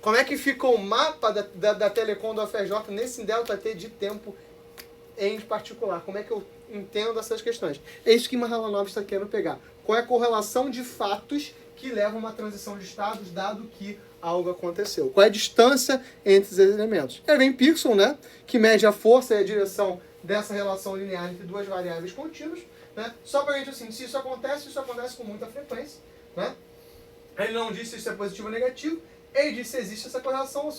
Speaker 1: Como é que fica o mapa da Telecom do UFRJ nesse delta T de tempo em particular? Como é que eu entendo essas questões? É isso que Mahalanobis está querendo pegar. Qual é a correlação de fatos que leva a uma transição de estados, dado que algo aconteceu? Qual é a distância entre esses elementos? Aí vem Pearson, né, que mede a força e a direção dessa relação linear entre duas variáveis contínuas. Né? Só para a gente, assim, se isso acontece com muita frequência. Né? Ele não disse se isso é positivo ou negativo. Ele disse se existe essa correlação ou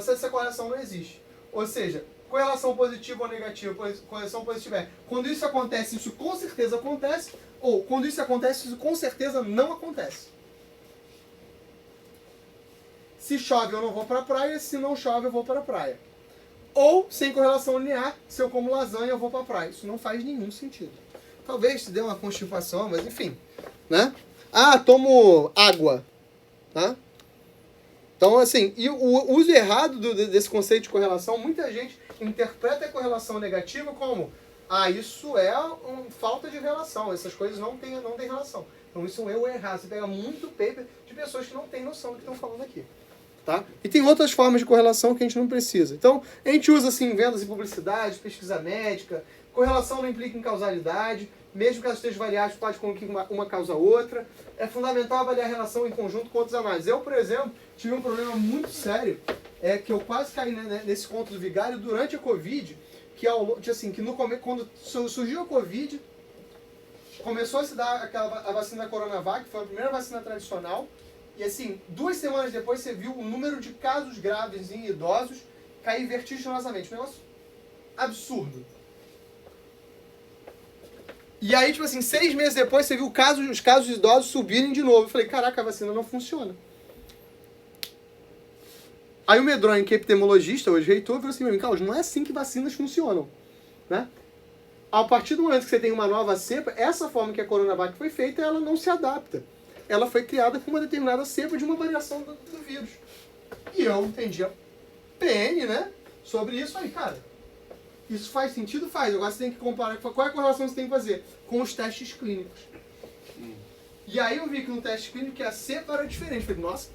Speaker 1: se essa correlação não existe. Ou seja, correlação positiva ou negativa, correlação positiva é quando isso acontece, isso com certeza acontece, ou quando isso acontece, isso com certeza não acontece. Se chove eu não vou para a praia, se não chove eu vou para a praia. Ou, sem correlação linear, se eu como lasanha eu vou para a praia. Isso não faz nenhum sentido. Talvez se dê uma constipação, mas enfim. Né? Tomo água. Tá? Então, assim, e o uso errado desse conceito de correlação, muita gente interpreta a correlação negativa como isso é falta de relação, essas coisas não têm relação. Então isso é um erro errado. Você pega muito paper de pessoas que não têm noção do que estão falando aqui. Tá? E tem outras formas de correlação que a gente não precisa. Então, a gente usa assim vendas e publicidade, pesquisa médica, correlação não implica em causalidade, mesmo que as três variáveis podem concluir uma causa a outra. É fundamental avaliar a relação em conjunto com outras análises. Eu, por exemplo, tive um problema muito sério, que eu quase caí nesse conto do vigário durante a Covid, quando surgiu a Covid, começou a se dar a vacina da Coronavac, que foi a primeira vacina tradicional, e assim, 2 semanas depois você viu o número de casos graves em idosos cair vertiginosamente. Um negócio absurdo. E aí, tipo assim, 6 meses depois você viu os casos de idosos subirem de novo. Eu falei, caraca, a vacina não funciona. Aí o Medronho, que é epidemiologista, hoje reitor, falou assim, Carlos, não é assim que vacinas funcionam, né? A partir do momento que você tem uma nova cepa, essa forma que a Coronavac foi feita, ela não se adapta. Ela foi criada com uma determinada cepa de uma variação do vírus. E eu entendi a PN, né, sobre isso aí, cara. Isso faz sentido? Faz. Agora você tem que comparar. Qual é a correlação que você tem que fazer? Com os testes clínicos. E aí eu vi que no teste clínico que a cepa era diferente. Falei, nossa,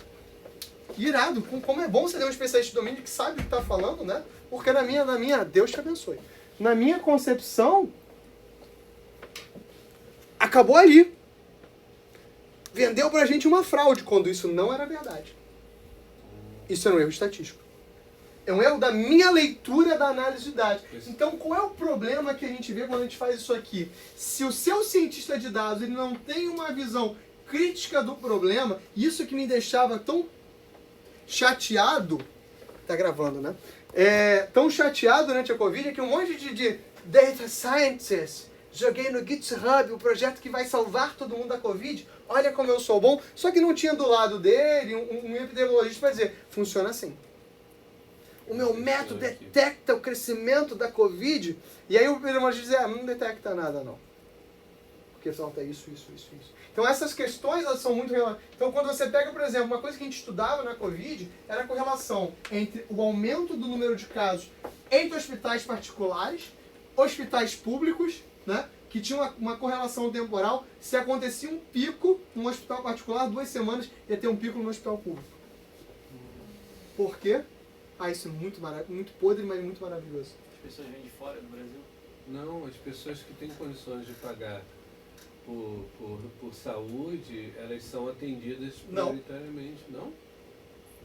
Speaker 1: irado. Como é bom você ter um especialista de domínio que sabe o que está falando, né? Porque na minha, Deus te abençoe. Na minha concepção, acabou ali. Vendeu pra gente uma fraude, quando isso não era verdade. Isso é um erro estatístico. É um erro da minha leitura da análise de dados. Então, qual é o problema que a gente vê quando a gente faz isso aqui? Se o seu cientista de dados ele não tem uma visão crítica do problema, isso que me deixava tão chateado, tá gravando, né? Tão chateado durante a Covid, é que um monte de data scientists, joguei no GitHub o projeto que vai salvar todo mundo da Covid, olha como eu sou bom, só que não tinha do lado dele um epidemiologista para dizer, funciona assim. O meu método detecta o crescimento da Covid, e aí o epidemiologista diz, não detecta nada não. Porque falta isso. Então essas questões, elas são muito relevantes. Então quando você pega, por exemplo, uma coisa que a gente estudava na Covid, era a correlação entre o aumento do número de casos entre hospitais particulares, hospitais públicos, né, que tinha uma correlação temporal. Se acontecia um pico num hospital particular, 2 semanas ia ter um pico no hospital público. Por quê? Isso é muito podre, mas muito maravilhoso.
Speaker 7: As pessoas vêm de fora do Brasil?
Speaker 3: Não, as pessoas que têm condições de pagar por saúde, elas são atendidas prioritariamente, não?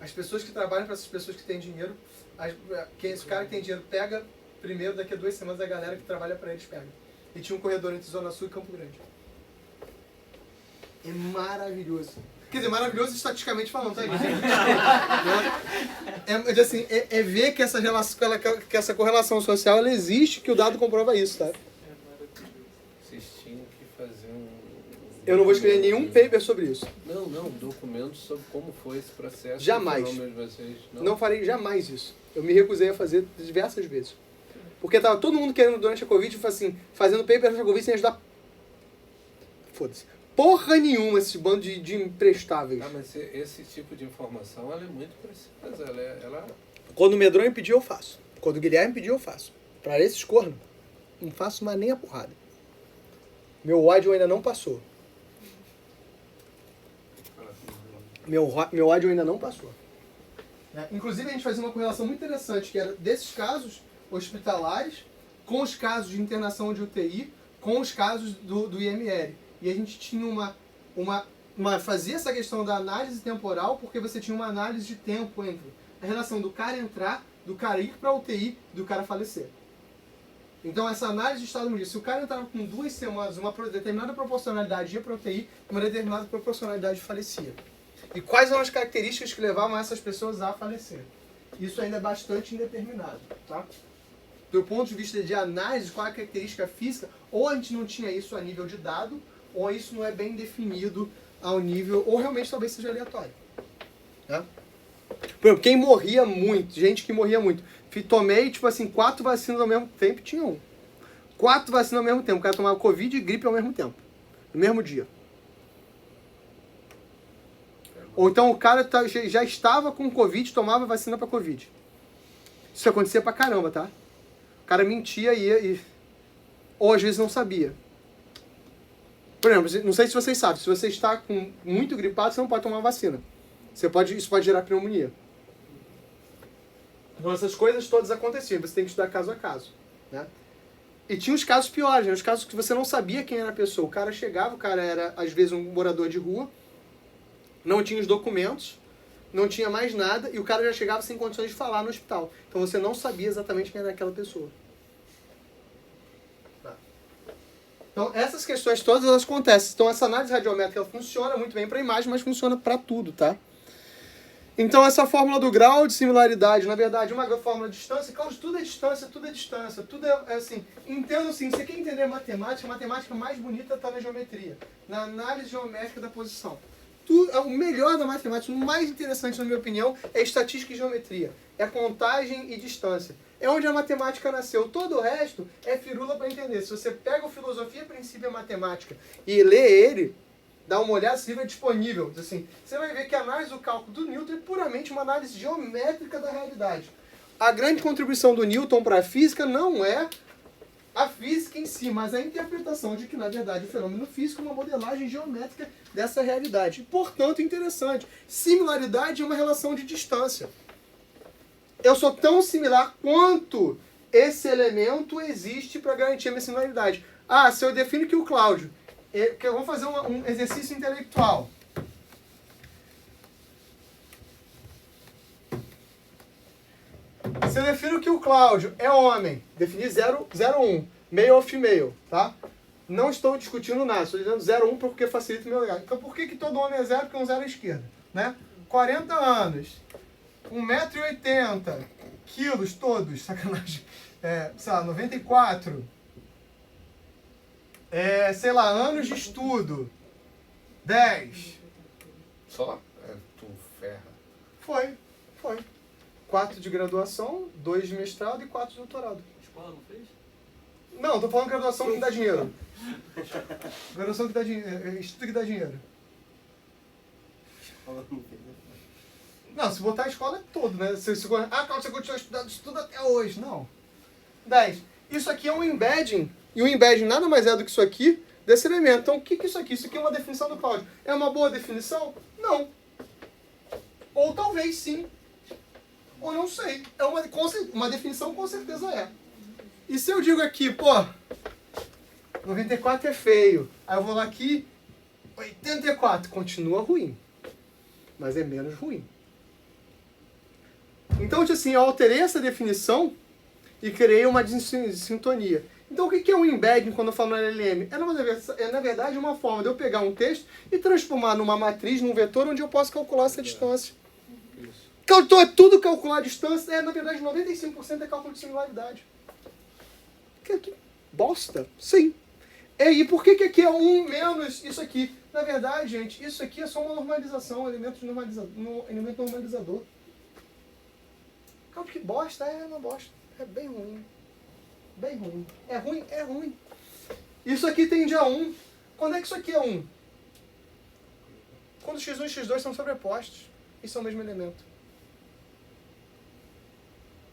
Speaker 1: As pessoas que trabalham para essas pessoas que têm dinheiro, esse cara que tem dinheiro pega primeiro, daqui a 2 semanas a galera que trabalha para eles pega. E tinha um corredor entre Zona Sul e Campo Grande. É maravilhoso. Quer dizer, maravilhoso estatisticamente falando, tá? Assim, é ver que essa relação, que essa correlação social ela existe, que o dado comprova isso, tá?
Speaker 3: Vocês tinham que fazer
Speaker 1: Eu não vou escrever nenhum paper sobre isso.
Speaker 3: Não, um documento sobre como foi esse processo.
Speaker 1: Jamais.
Speaker 3: Vocês,
Speaker 1: não farei jamais isso. Eu me recusei a fazer diversas vezes. Porque tava todo mundo querendo durante a Covid, assim, fazendo paper durante a Covid sem ajudar. Foda-se. Porra nenhuma esse bando de imprestáveis.
Speaker 3: Mas esse tipo de informação, ela é muito precisa. Ela...
Speaker 1: Quando o Medronho pediu, eu faço. Quando o Guilherme pediu, eu faço. Pra esses cornos, não faço mais nem a porrada. Meu ódio ainda não passou. Meu ódio ainda não passou. Inclusive, a gente fazia uma correlação muito interessante, que era desses casos hospitalares com os casos de internação de UTI, com os casos do IML. E a gente tinha fazia essa questão da análise temporal, porque você tinha uma análise de tempo entre a relação do cara entrar, do cara ir para a UTI, do cara falecer. Então essa análise de estado diz, se o cara entrava com 2 semanas, uma determinada proporcionalidade ia para a UTI, uma determinada proporcionalidade falecia. E quais eram as características que levavam essas pessoas a falecer? Isso ainda é bastante indeterminado, tá? Do ponto de vista de análise, qual é a característica física, ou a gente não tinha isso a nível de dado, ou isso não é bem definido ao nível, ou realmente talvez seja aleatório. Tá? Por exemplo, quem morria muito, gente que morria muito. Tomei, 4 vacinas ao mesmo tempo, tinha um. 4 vacinas ao mesmo tempo. O cara tomava Covid e gripe ao mesmo tempo. No mesmo dia. Ou então o cara já estava com Covid e tomava vacina para Covid. Isso acontecia pra caramba, tá? O cara mentia ou às vezes não sabia. Por exemplo, não sei se vocês sabem, se você está com muito gripado, você não pode tomar vacina. Isso pode gerar pneumonia. Então essas coisas todas aconteciam, você tem que estudar caso a caso. Né? E tinha os casos piores, né? Os casos que você não sabia quem era a pessoa. O cara chegava, o cara era às vezes um morador de rua, não tinha os documentos, não tinha mais nada, e o cara já chegava sem condições de falar no hospital. Então você não sabia exatamente quem era aquela pessoa. Então, essas questões todas elas acontecem. Então, essa análise radiométrica ela funciona muito bem para a imagem, mas funciona para tudo, tá? Então, essa fórmula do grau de similaridade, na verdade, uma fórmula de distância, Carlos, tudo é distância, tudo é assim. Entendo assim, você quer entender matemática, a matemática mais bonita está na geometria, na análise geométrica da posição. o melhor da matemática, o mais interessante, na minha opinião, é estatística e geometria. É contagem e distância. É onde a matemática nasceu. Todo o resto é firula para entender. Se você pega o Filosofia, Princípio e Matemática e lê ele, dá uma olhada, esse livro é disponível. Assim, você vai ver que a análise do cálculo do Newton é puramente uma análise geométrica da realidade. A grande contribuição do Newton para a física não é a física em si, mas a interpretação de que, na verdade, o fenômeno físico é uma modelagem geométrica dessa realidade. Portanto, interessante. Similaridade é uma relação de distância. Eu sou tão similar quanto esse elemento existe para garantir a minha similaridade. Ah, se eu defino que o Cláudio... Vamos fazer um exercício intelectual. Se eu defino que o Cláudio é homem, defini 0, 1, male ou female, tá? Não estou discutindo nada, estou dizendo 0, 1 porque facilita o meu legado. Então por que todo homem é 0? Porque um 0 é à esquerda, né? 40 anos, 1,80 m, quilos todos, sacanagem, sei lá, 94, sei lá, anos de estudo, 10.
Speaker 3: Só? Tu ferra.
Speaker 1: Foi. 4 de graduação, 2 de mestrado e 4 de doutorado.
Speaker 7: Escola não fez?
Speaker 1: Não, tô falando graduação que dá dinheiro. Graduação que dá dinheiro. Estudo que dá dinheiro. Não, se botar a escola é todo, né? Claro, você continua estudando, estuda até hoje. Não. 10. Isso aqui é um embedding. E o embedding nada mais é do que isso aqui, desse elemento. Então, o que é isso aqui? Isso aqui é uma definição do Cláudio. É uma boa definição? Não. Ou talvez sim. Ou não sei. É uma definição com certeza é. E se eu digo aqui, pô, 94 é feio. Aí eu vou lá aqui, 84. Continua ruim. Mas é menos ruim. Então, assim, eu alterei essa definição e criei uma sintonia. Então, o que é um embedding quando eu falo no LLM? É, na verdade, uma forma de eu pegar um texto e transformar numa matriz, num vetor, onde eu posso calcular essa distância. Então, é tudo calcular a distância. Na verdade, 95% é cálculo de similaridade. Que bosta. Sim. E por que aqui é 1 menos isso aqui? Na verdade, gente, isso aqui é só uma normalização, um elemento normalizador. Calma, que bosta. É uma bosta. É bem ruim. Bem ruim. É ruim? É ruim. Isso aqui tende a 1. Quando é que isso aqui é 1? Quando x1 e x2 são sobrepostos. Isso é o mesmo elemento.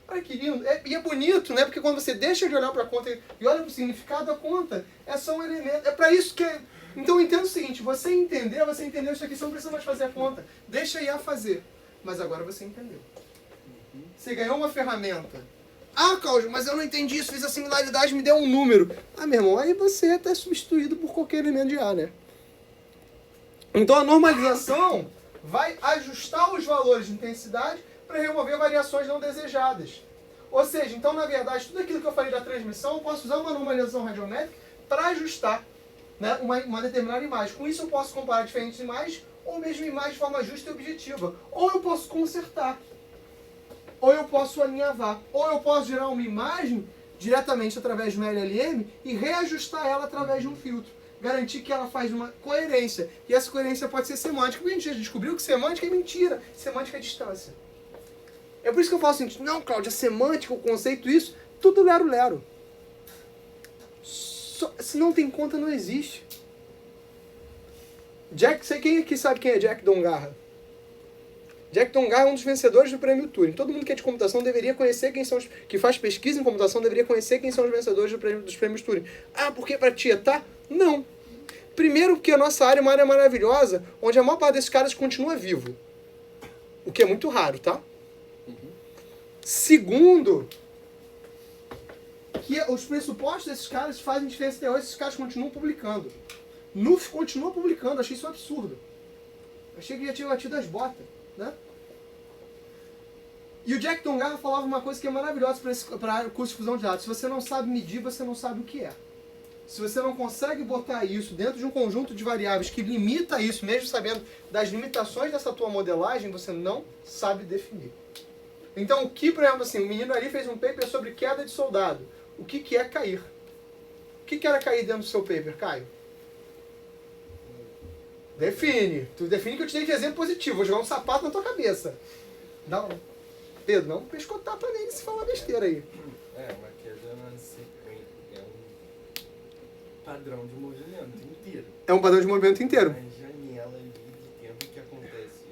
Speaker 1: Olha que lindo. E é bonito, né? Porque quando você deixa de olhar para a conta e olha para o significado da conta, é só um elemento. É para isso que... Então entenda o seguinte, você entendeu isso aqui, você não precisa mais fazer a conta. Deixa a IA fazer. Mas agora você entendeu. Você ganhou uma ferramenta. Ah, Cláudio, mas eu não entendi isso, fiz a similaridade, me deu um número. Ah, meu irmão, aí você está substituído por qualquer elemento de A, né? Então a normalização vai ajustar os valores de intensidade para remover variações não desejadas. Ou seja, então, na verdade, tudo aquilo que eu falei da transmissão, eu posso usar uma normalização radiométrica para ajustar, né, uma determinada imagem. Com isso, eu posso comparar diferentes imagens, ou mesmo imagens de forma justa e objetiva. Ou eu posso consertar, ou eu posso alinhavar, ou eu posso gerar uma imagem diretamente através de um LLM e reajustar ela através de um filtro. Garantir que ela faz uma coerência. E essa coerência pode ser semântica, porque a gente já descobriu que semântica é mentira. Semântica é distância. É por isso que eu falo assim, não, Cláudio, a semântica, o conceito, isso, tudo lero-lero. Se não tem conta, não existe. Quem aqui sabe quem é Jack Dongarra? Jack Dongarra é um dos vencedores do Prêmio Turing. Todo mundo que é de computação deveria conhecer quem são os... que faz pesquisa em computação deveria conhecer quem são os vencedores dos Prêmios Turing. Ah, porque para tietar? Não. Primeiro porque a nossa área é uma área maravilhosa, onde a maior parte desses caras continua vivo. O que é muito raro, tá? Segundo, que os pressupostos desses caras fazem diferença até hoje, esses caras continuam publicando. NUF continua publicando, achei isso um absurdo. Achei que já tinha batido as botas, né? E o Jack Dongarra falava uma coisa que é maravilhosa para curso de fusão de dados. Se você não sabe medir, você não sabe o que é. Se você não consegue botar isso dentro de um conjunto de variáveis que limita isso, mesmo sabendo das limitações dessa tua modelagem, você não sabe definir. Então, o que, por exemplo, assim, o menino ali fez um paper sobre queda de soldado. O que é cair? O que era cair dentro do seu paper, Caio? Define. Tu define que eu te dei de exemplo positivo. Vou jogar um sapato na tua cabeça. Dá um... Pedro, não pescotapa nele se falar besteira aí.
Speaker 6: Uma queda na sequência é um padrão de movimento inteiro.
Speaker 1: É um padrão de movimento inteiro.
Speaker 6: Uma janela ali de tempo que acontece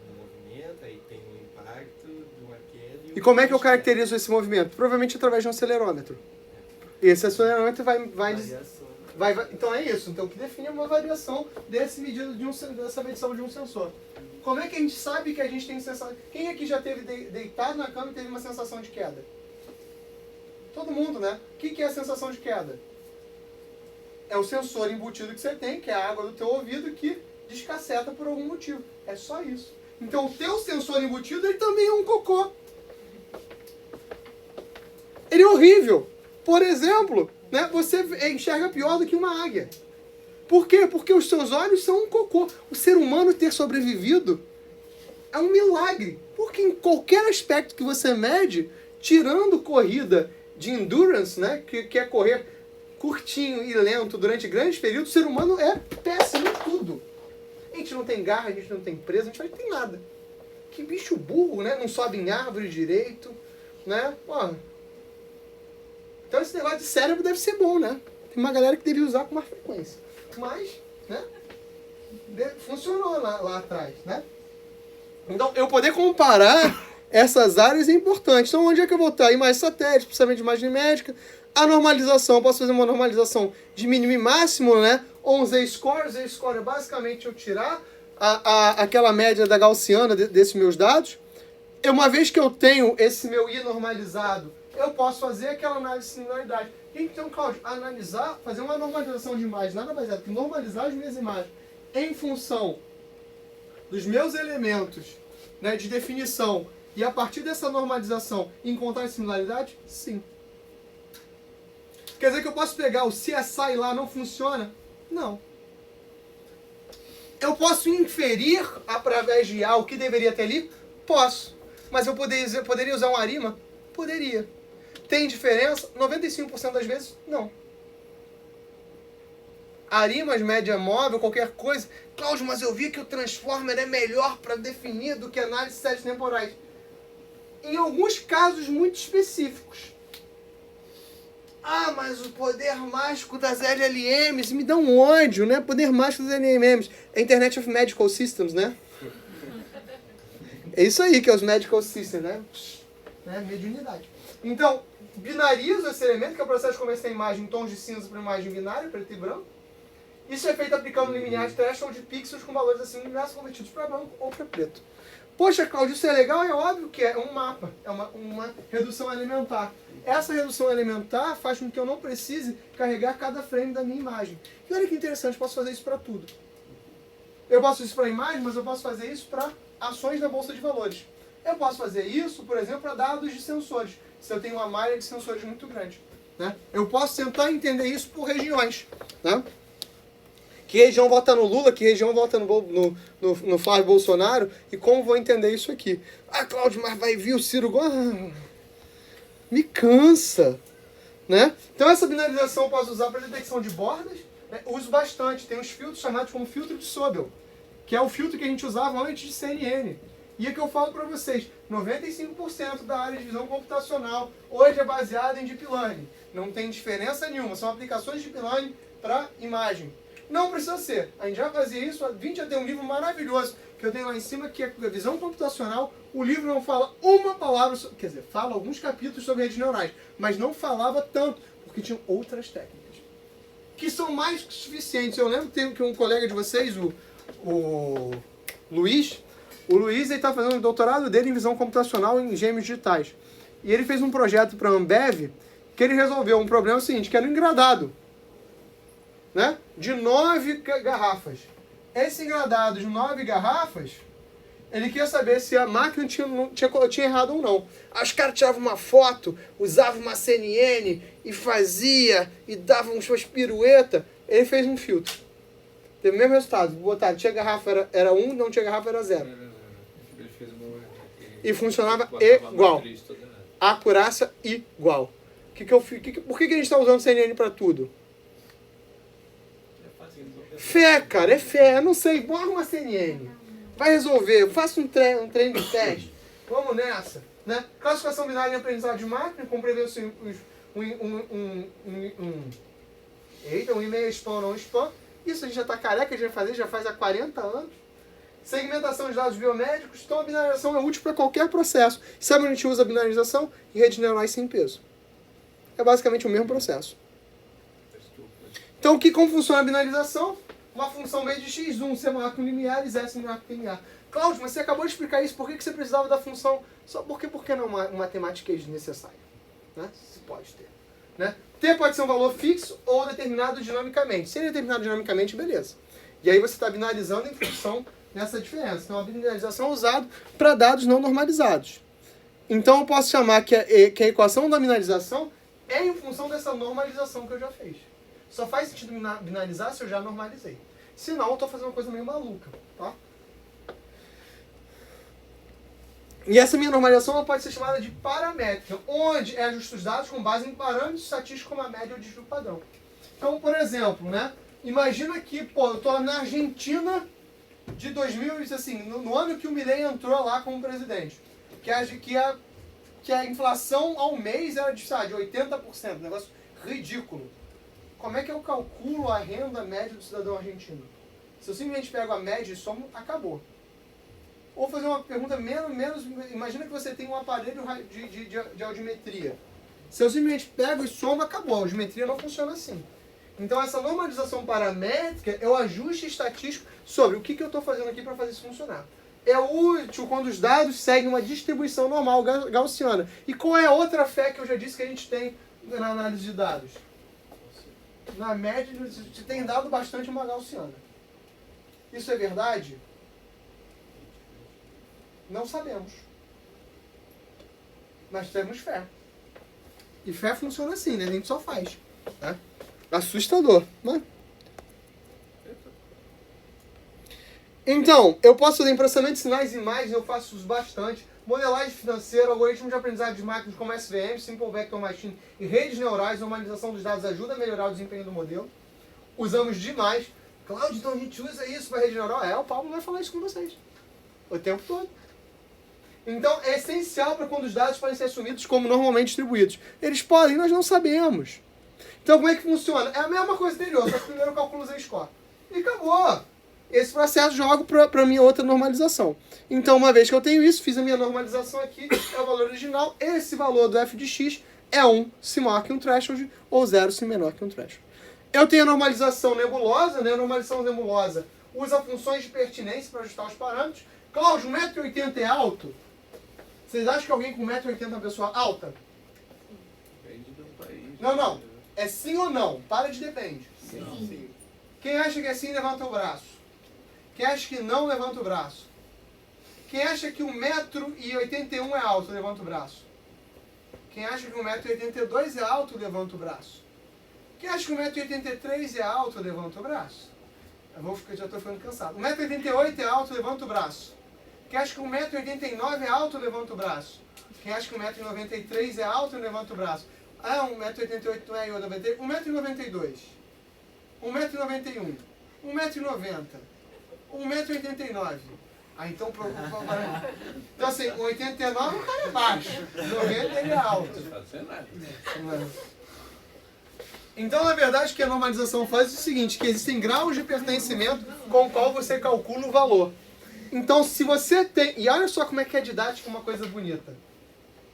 Speaker 6: no movimento, aí tem um impacto de uma queda.
Speaker 1: E como é que eu caracterizo esse movimento? Provavelmente através de um acelerômetro. Esse acelerômetro vai... Então é isso. Então o que define é uma variação dessa medição de um sensor. Como é que a gente sabe que a gente tem sensação... Quem aqui já teve deitado na cama e teve uma sensação de queda? Todo mundo, né? O que é a sensação de queda? É o sensor embutido que você tem, que é a água do teu ouvido, que descaceta por algum motivo. É só isso. Então o teu sensor embutido, ele também é um cocô. Ele é horrível. Por exemplo, né, você enxerga pior do que uma águia. Por quê? Porque os seus olhos são um cocô. O ser humano ter sobrevivido é um milagre. Porque em qualquer aspecto que você mede, tirando corrida de endurance, né, que é correr curtinho e lento durante grandes períodos, o ser humano é péssimo em tudo. A gente não tem garra, a gente não tem presa, a gente não tem nada. Que bicho burro, né? Não sobe em árvore direito, né? Pô. Então esse negócio de cérebro deve ser bom, né? Tem uma galera que devia usar com mais frequência. Mas, né? Funcionou lá atrás, né? Então, eu poder comparar essas áreas é importante. Então, onde é que eu vou estar? Imagem satélite, processamento de imagem médica. A normalização, eu posso fazer uma normalização de mínimo e máximo, né? Ou um Z-score. Z-score é basicamente eu tirar aquela média da gaussiana desses meus dados. Uma vez que eu tenho esse meu I normalizado, eu posso fazer aquela análise de similaridade. Então, Cláudio, analisar, fazer uma normalização de imagem, nada mais é do que normalizar as minhas imagens em função dos meus elementos, né, de definição, e a partir dessa normalização encontrar similaridade? Sim. Quer dizer que eu posso pegar o CSI lá, não funciona? Não. Eu posso inferir através de A o que deveria ter ali? Posso. Mas eu poderia usar um ARIMA? Poderia. Tem diferença? 95% das vezes, não. Arimas, média móvel, qualquer coisa. Cláudio, mas eu vi que o Transformer é melhor para definir do que análise de séries temporais. Em alguns casos muito específicos. Ah, mas o poder mágico das LLMs me dá um ódio, né? Poder mágico das LLMs. É Internet of Medical Systems, né? É isso aí que é os Medical Systems, né? Mediunidade. Então, binarizo esse elemento, que é o processo de converter a imagem em tons de cinza para imagem binária, preto e branco. Isso é feito aplicando limiar de threshold de pixels com valores assim inversos convertidos para branco ou para preto. Poxa, Cláudio, isso é legal? É óbvio que é um mapa, é uma redução elementar. Essa redução elementar faz com que eu não precise carregar cada frame da minha imagem. E olha que interessante, eu posso fazer isso para tudo. Eu posso fazer isso para imagem, mas eu posso fazer isso para ações na bolsa de valores. Eu posso fazer isso, por exemplo, para dados de sensores, se eu tenho uma malha de sensores muito grande. Né? Eu posso tentar entender isso por regiões. Né? Que região vota no Lula, que região vota no Flávio Bolsonaro, e como vou entender isso aqui? Ah, Cláudio, mas vai vir o Ciro Gomes. Me cansa. Né? Então essa binarização eu posso usar para detecção de bordas. Né? Uso bastante. Tem uns filtros chamados como filtro de Sobel, que é o filtro que a gente usava antes de CNN. E é que eu falo para vocês, 95% da área de visão computacional hoje é baseada em Deep Learning. Não tem diferença nenhuma, são aplicações de Deep Learning para imagem. Não precisa ser. A gente já fazia isso, a 20 já tem um livro maravilhoso que eu tenho lá em cima, que é Visão Computacional. O livro não fala uma palavra, quer dizer, fala alguns capítulos sobre redes neurais, mas não falava tanto, porque tinham outras técnicas, que são mais que suficientes. Eu lembro que um colega de vocês, o Luiz, ele está fazendo o doutorado dele em visão computacional em gêmeos digitais. E ele fez um projeto para a Ambev, que ele resolveu um problema seguinte, que era um engradado. Né? De 9 garrafas. Esse engradado de 9 garrafas, ele queria saber se a máquina tinha errado ou não. Aí os caras tiravam uma foto, usavam uma CNN e fazia, e davam umas piruetas. Ele fez um filtro. Teve o mesmo resultado. Botaram, tinha garrafa era 1, não tinha garrafa era 0.
Speaker 3: Ele fez
Speaker 1: e funcionava igual. A acurácia igual. Por que a gente está usando CNN para tudo? Fé, cara, é fé. Eu não sei, bora uma CNN. Vai resolver. Eu faço um treino de teste. Vamos nessa. Né? Classificação binária em aprendizado de máquina, com prevenção um e-mail spam ou não spam. Isso a gente já está careca de fazer, já faz há 40 anos. Segmentação de dados biomédicos. Então a binarização é útil para qualquer processo. Sabe onde a gente usa a binarização? Em redes neurais sem peso. É basicamente o mesmo processo. Então, como funciona a binarização? Uma função B de x1, C maior que um limiar e S menor que um limiar. Cláudio, mas você acabou de explicar isso. Por que você precisava da função? Só por que não uma matemática desnecessária? Né? Se pode ter. Né? T pode ser um valor fixo ou determinado dinamicamente. Se ele é determinado dinamicamente, beleza. E aí você está binarizando em função dessa diferença. Então, a binarização é usada para dados não normalizados. Então, eu posso chamar que a equação da binarização é em função dessa normalização que eu já fiz. Só faz sentido binarizar se eu já normalizei. Senão, eu estou fazendo uma coisa meio maluca. Tá? E essa minha normalização ela pode ser chamada de paramétrica, onde é ajuste os dados com base em parâmetros estatísticos como a média ou o desvio padrão. Então, por exemplo, né, imagina que eu estou na Argentina de 2000, assim, no ano que o Milei entrou lá como presidente, que a inflação ao mês era de 80%, um negócio ridículo. Como é que eu calculo a renda média do cidadão argentino? Se eu simplesmente pego a média e somo, acabou. Ou fazer uma pergunta menos... Imagina que você tem um aparelho de audiometria. Se eu simplesmente pego e somo, acabou. A audiometria não funciona assim. Então, essa normalização paramétrica é o ajuste estatístico sobre o que eu estou fazendo aqui para fazer isso funcionar. É útil quando os dados seguem uma distribuição normal gaussiana. E qual é a outra fé que eu já disse que a gente tem na análise de dados? Na média, você tem dado bastante uma gaussiana. Isso é verdade? Não sabemos. Mas temos fé. E fé funciona assim, né? A gente só faz. Né? Assustador, né? Então, eu posso fazer em processamento de sinais e imagens, eu faço isso bastante. Modelagem financeira, algoritmo de aprendizado de máquinas como SVM, Simple Vector Machine e redes neurais, normalização dos dados ajuda a melhorar o desempenho do modelo. Usamos demais. Cláudio, então a gente usa isso para rede neural? O Paulo vai falar isso com vocês. O tempo todo. Então, é essencial para quando os dados podem ser assumidos como normalmente distribuídos. Eles podem, nós não sabemos. Então, como é que funciona? É a mesma coisa anterior, só que primeiro eu calculo o Z-score. E acabou. Esse processo jogo para a minha outra normalização. Então, uma vez que eu tenho isso, fiz a minha normalização aqui, é o valor original. Esse valor do f de x é 1 se maior que um threshold ou 0 se menor que um threshold. Eu tenho a normalização nebulosa, né? A normalização nebulosa usa funções de pertinência para ajustar os parâmetros. Cláudio, 1,80 m é alto? Vocês acham que alguém com 1,80 m é uma pessoa alta?
Speaker 3: Depende do país.
Speaker 1: Não. É sim ou não? Para de depende.
Speaker 3: Sim.
Speaker 1: Quem acha que é sim, levanta o braço. Quem acha que não, levanta o braço. Quem acha que 1,81 m é alto, levanta o braço. Quem acha que 1,82 m é alto, levanta o braço. Quem acha que 1,83 m é alto, levanta o braço. Já estou ficando cansado. 1,88 m é alto, levanta o braço. Quem acha que 1,89 m é alto, levanta o braço. Quem acha que 1,93 m é alto, levanta o braço. 1,88 m não é eu, 1,92 m. 1,91 m. 1,90 m. 1,89 m. Então, então assim, 89 o cara é baixo. 90 ele é alto. Então, na verdade, o que a normalização faz é o seguinte, que existem graus de pertencimento com o qual você calcula o valor. Então, se você tem... E olha só como é que é didática, uma coisa bonita.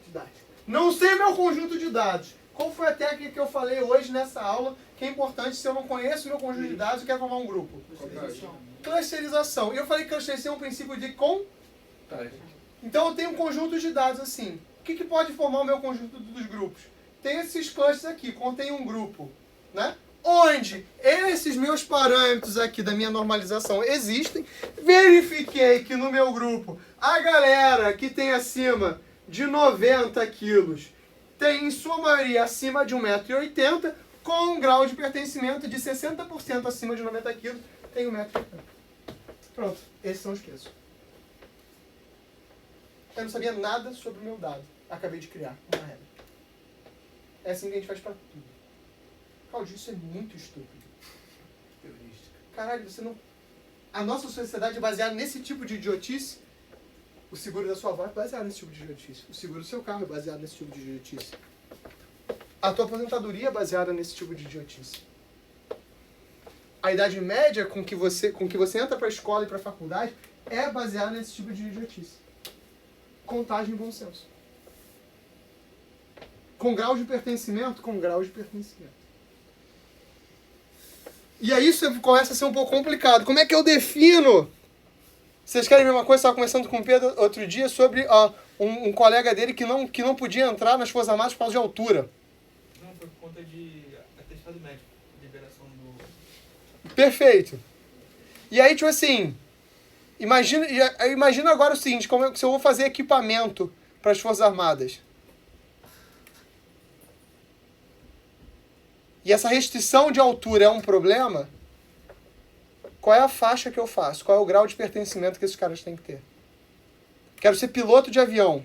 Speaker 1: Didática. Não sei meu conjunto de dados. Qual foi a técnica que eu falei hoje nessa aula que é importante se eu não conheço meu conjunto de dados e quero formar um grupo? Clusterização. E eu falei que clusterização é um princípio de contagem. Então, eu tenho um conjunto de dados assim. O que pode formar o meu conjunto dos grupos? Tem esses clusters aqui, contém um grupo, né? Onde esses meus parâmetros aqui da minha normalização existem. Verifiquei que no meu grupo a galera que tem acima de 90 quilos tem em sua maioria acima de 1,80 m, com um grau de pertencimento de 60% acima de 90 quilos, tem 1,80 m. Pronto, esses são os pesos. Eu não sabia nada sobre o meu dado. Acabei de criar uma regra. É assim que a gente faz para tudo. Claudio, isso é muito estúpido. caralho, você não... A nossa sociedade é baseada nesse tipo de idiotice. O seguro da sua avó é baseado nesse tipo de idiotice. O seguro do seu carro é baseado nesse tipo de idiotice. A tua aposentadoria é baseada nesse tipo de idiotice. A idade média com que você entra para a escola e para a faculdade é baseada nesse tipo de idiotice. Contagem e bom senso. Com grau de pertencimento, com grau de pertencimento. E aí isso começa a ser um pouco complicado. Como é que eu defino? Vocês querem ver uma coisa? Eu estava conversando com o Pedro outro dia sobre um colega dele que não podia entrar nas Forças Armadas por causa de altura.
Speaker 6: Não, foi por conta de atestado médico, liberação do...
Speaker 1: Perfeito. E aí, tipo assim, imagina agora o seguinte, como se eu vou fazer equipamento para as Forças Armadas. E essa restrição de altura é um problema? Qual é a faixa que eu faço? Qual é o grau de pertencimento que esses caras têm que ter? Quero ser piloto de avião.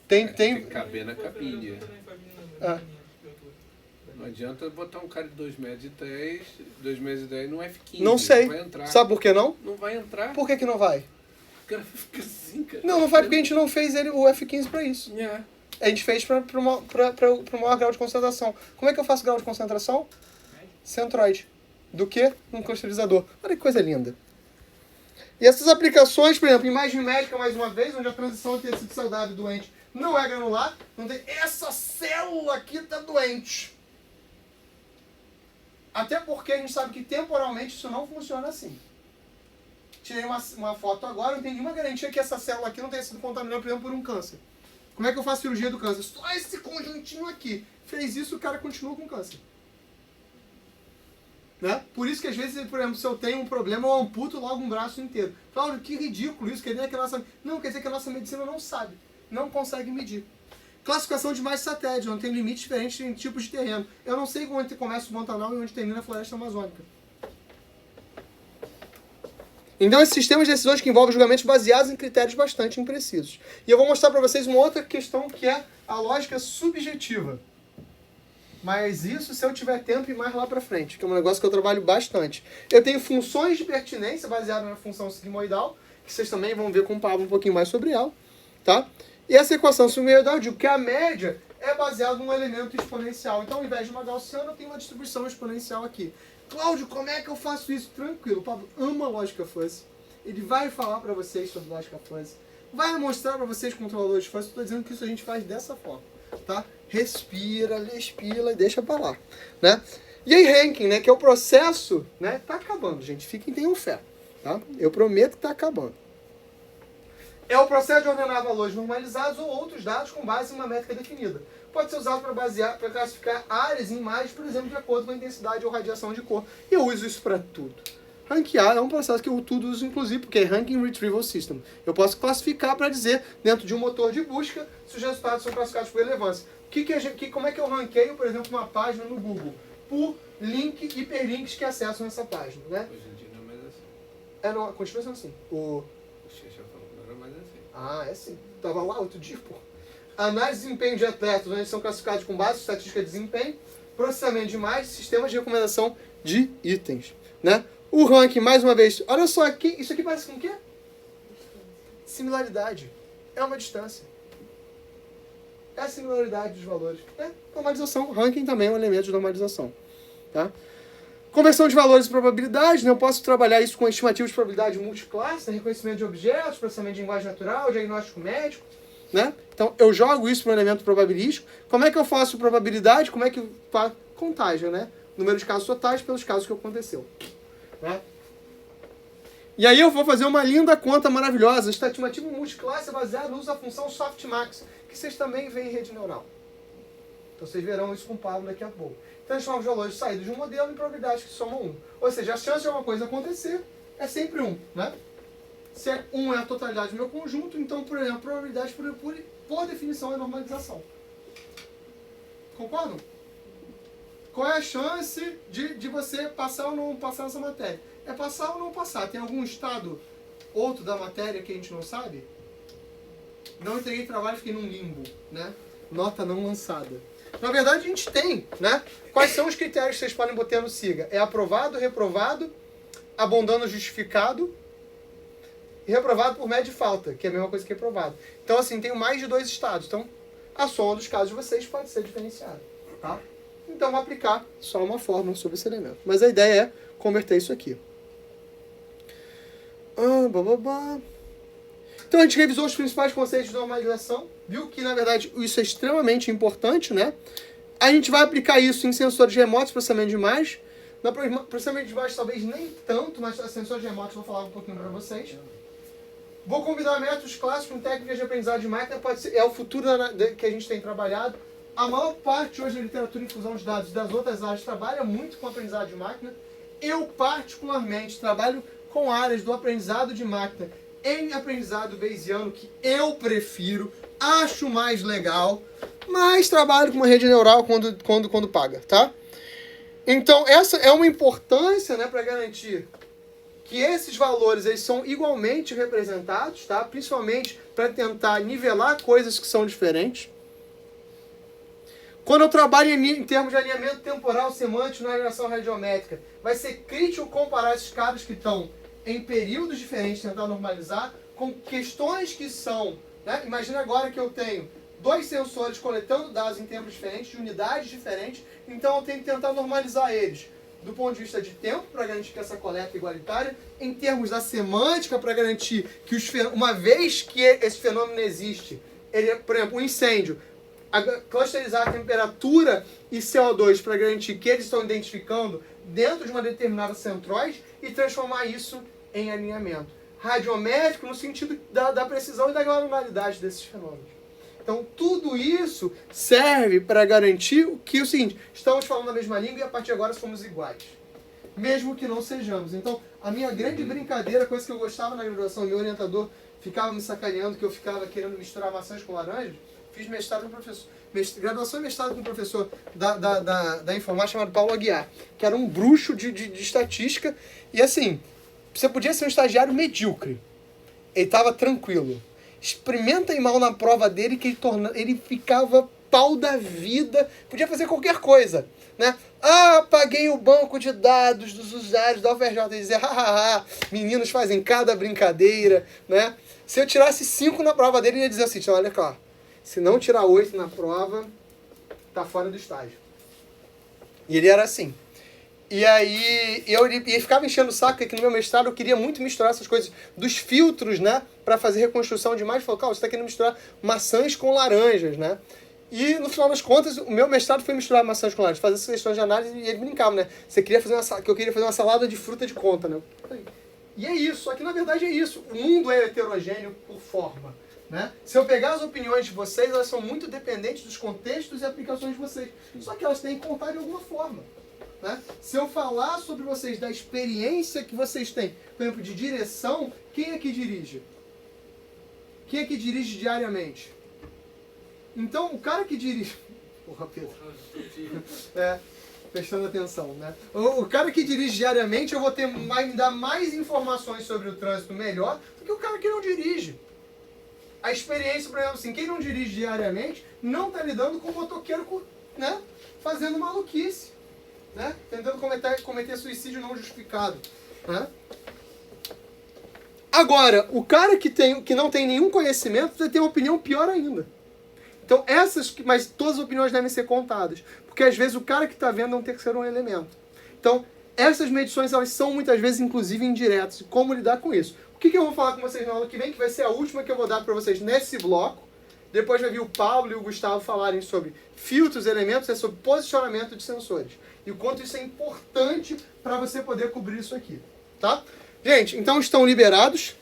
Speaker 1: Tem
Speaker 3: que caber na cabine.
Speaker 1: Ah.
Speaker 3: Não adianta botar um cara de 2,10 m no F-15.
Speaker 1: Não sei.
Speaker 3: Vai entrar.
Speaker 1: Sabe por que não?
Speaker 3: Não vai entrar.
Speaker 1: Por que não vai?
Speaker 3: O cara fica assim, cara.
Speaker 1: Não vai porque a gente não fez o F-15 para isso.
Speaker 3: É.
Speaker 1: A gente fez para o maior grau de concentração. Como é que eu faço grau de concentração? Centroide. Do que? Um cristalizador. Olha que coisa linda. E essas aplicações, por exemplo, imagem médica, mais uma vez, onde a transição entre tecido saudável e doente não é granular, não tem... Essa célula aqui está doente. Até porque a gente sabe que temporalmente isso não funciona assim. Tirei uma foto agora, não tem nenhuma garantia que essa célula aqui não tenha sido contaminada, por exemplo, por um câncer. Como é que eu faço cirurgia do câncer? Só esse conjuntinho aqui. Fez isso, o cara continua com câncer. Né? Por isso que às vezes, por exemplo, se eu tenho um problema, eu amputo logo um braço inteiro. Cláudio, que ridículo isso. Quer dizer que a nossa... Não, quer dizer que a nossa medicina não sabe. Não consegue medir. Classificação de mais satélite. Não tem limite diferente em tipos de terreno. Eu não sei onde começa o Pantanal e onde termina a floresta amazônica. Então, esses sistemas de decisões que envolvem julgamentos baseados em critérios bastante imprecisos. E eu vou mostrar para vocês uma outra questão que é a lógica subjetiva. Mas isso se eu tiver tempo e mais lá para frente, que é um negócio que eu trabalho bastante. Eu tenho funções de pertinência baseadas na função sigmoidal, que vocês também vão ver com o Pablo um pouquinho mais sobre ela. Tá? E essa equação sigmoidal, eu digo que a média é baseada num elemento exponencial. Então, ao invés de uma gaussiana, eu tenho uma distribuição exponencial aqui. Cláudio, como é que eu faço isso? Tranquilo, o Pablo ama lógica fuzzy. Ele vai falar para vocês sobre lógica fuzzy. Vai mostrar para vocês controladores fuzzy. Estou dizendo que isso a gente faz dessa forma. Tá? Respira, respira e deixa para lá. Né? E aí, ranking, né, que é o processo... Né, tá acabando, gente. Fiquem, tenham fé. Tá? Eu prometo que tá acabando. É o processo de ordenar valores normalizados ou outros dados com base em uma métrica definida. Pode ser usado para classificar áreas em imagens, por exemplo, de acordo com a intensidade ou radiação de cor. E eu uso isso para tudo. Ranquear é um processo que eu tudo uso, inclusive, porque é Ranking Retrieval System. Eu posso classificar para dizer, dentro de um motor de busca, se os resultados são classificados por relevância. Como é que eu ranqueio, por exemplo, uma página no Google? Por hiperlinks que acessam essa página. Né?
Speaker 3: Hoje em dia não é mais assim.
Speaker 1: Não, continua sendo assim.
Speaker 3: O Xexé falou que não era mais assim.
Speaker 1: Ah, é sim. Tava lá outro dia, pô. Análise de desempenho de atletas, onde são classificados com base em estatística de desempenho, processamento de imagens, sistemas de recomendação de itens. Né? O ranking, mais uma vez, olha só aqui, isso aqui parece com o quê? Similaridade. É uma distância. É a similaridade dos valores. Né? Normalização, ranking também é um elemento de normalização. Tá? Conversão de valores e probabilidade, né? Eu posso trabalhar isso com estimativa de probabilidade multiclasse, né? Reconhecimento de objetos, processamento de linguagem natural, diagnóstico médico. Né? Então, eu jogo isso para um elemento probabilístico. Como é que eu faço probabilidade? Como é que faço contagem, né? Número de casos totais pelos casos que aconteceu. Né? E aí eu vou fazer uma linda conta maravilhosa. Estimativa multiclasse é baseada no uso da função softmax, que vocês também veem em rede neural. Então, vocês verão isso com o Pablo daqui a pouco. Transforma os valores saídos de um modelo em probabilidades que somam 1. Ou seja, a chance de alguma coisa acontecer é sempre 1. Né? Se 1 é a totalidade do meu conjunto, então, por exemplo, a probabilidade por definição é normalização. Concordam? Qual é a chance de você passar ou não passar essa matéria? É passar ou não passar. Tem algum estado outro da matéria que a gente não sabe? Não entreguei trabalho, fiquei num limbo. Né? Nota não lançada. Na verdade, a gente tem, né? Quais são os critérios que vocês podem botar no SIGA? É aprovado, reprovado, abundando justificado e reprovado por média e falta, que é a mesma coisa que reprovado. Então, assim, tem mais de 2 estados. Então, a soma dos casos de vocês pode ser diferenciada, tá? Então, vou aplicar só uma fórmula sobre esse elemento. Mas a ideia é converter isso aqui. Então, a gente revisou os principais conceitos de normalização. Viu que, na verdade, isso é extremamente importante, né? A gente vai aplicar isso em sensores remotos, processamento de imagem. No processamento de imagem, talvez nem tanto, mas sensores remotos eu vou falar um pouquinho para vocês. Vou combinar métodos clássicos com técnicas de aprendizado de máquina. Pode ser, é o futuro que a gente tem trabalhado. A maior parte hoje da literatura em fusão de dados das outras áreas trabalha muito com aprendizado de máquina. Eu, particularmente, trabalho com áreas do aprendizado de máquina em aprendizado bayesiano, que eu prefiro, acho mais legal, mas trabalho com uma rede neural quando paga, tá? Então, essa é uma importância, né, para garantir que esses valores eles são igualmente representados, tá? Principalmente para tentar nivelar coisas que são diferentes. Quando eu trabalho em termos de alinhamento temporal semântico na relação radiométrica, vai ser crítico comparar esses caras que estão em períodos diferentes, tentar normalizar, com questões que são... Né? Imagina agora que eu tenho 2 sensores coletando dados em tempos diferentes, de unidades diferentes, então eu tenho que tentar normalizar eles do ponto de vista de tempo, para garantir que essa coleta é igualitária, em termos da semântica, para garantir que uma vez que esse fenômeno existe, ele, por exemplo, um incêndio, clusterizar a temperatura e CO2 para garantir que eles estão identificando dentro de uma determinada centroide e transformar isso em alinhamento radiométrico no sentido da precisão e da granularidade desses fenômenos. Então, tudo isso serve para garantir que o seguinte, estamos falando a mesma língua e a partir de agora somos iguais, mesmo que não sejamos. Então, a minha grande brincadeira, coisa que eu gostava na graduação, meu orientador ficava me sacaneando que eu ficava querendo misturar maçãs com laranjas. Fiz mestrado com professor, graduação e mestrado com um professor da informática chamado Paulo Aguiar, que era um bruxo de estatística. E assim, você podia ser um estagiário medíocre. Ele estava tranquilo. Experimenta ir mal na prova dele que ele ficava pau da vida. Podia fazer qualquer coisa, né? Ah, paguei o banco de dados dos usuários da UFRJ. Ele dizia, hahaha, meninos fazem cada brincadeira, né? Se eu tirasse 5 na prova dele, ele ia dizer assim, olha cá, se não tirar 8 na prova, tá fora do estágio. E ele era assim. E aí, ele ficava enchendo o saco, que no meu mestrado eu queria muito misturar essas coisas dos filtros, né? Para fazer reconstrução de imagem. Falou, cara, você está querendo misturar maçãs com laranjas, né? E no final das contas, o meu mestrado foi misturar maçãs com laranjas, fazer essas questões de análise, e ele brincava, né? Que eu queria fazer uma salada de fruta de conta, né? E é isso, só que na verdade é isso. O mundo é heterogêneo por forma. Né? Se eu pegar as opiniões de vocês, elas são muito dependentes dos contextos e aplicações de vocês. Só que elas têm que contar de alguma forma. Né? Se eu falar sobre vocês, da experiência que vocês têm, por exemplo, de direção, quem é que dirige? Quem é que dirige diariamente? Então, o cara que dirige... Porra, Pedro. Prestando atenção, né? O cara que dirige diariamente, eu vou me dar mais informações sobre o trânsito melhor do que o cara que não dirige. A experiência, por exemplo, assim, quem não dirige diariamente não está lidando com o motoqueiro, né, fazendo maluquice, né, tentando cometer suicídio não justificado. Né? Agora, o cara que não tem nenhum conhecimento vai ter uma opinião pior ainda. Então, mas todas as opiniões devem ser contadas, porque às vezes o cara que está vendo é um terceiro elemento. Então, essas medições elas são muitas vezes, inclusive, indiretas. Como lidar com isso? O que eu vou falar com vocês na aula que vem, que vai ser a última que eu vou dar para vocês nesse bloco. Depois vai vir o Paulo e o Gustavo falarem sobre filtros, elementos, sobre posicionamento de sensores. E o quanto isso é importante para você poder cobrir isso aqui. Tá? Gente, então estão liberados.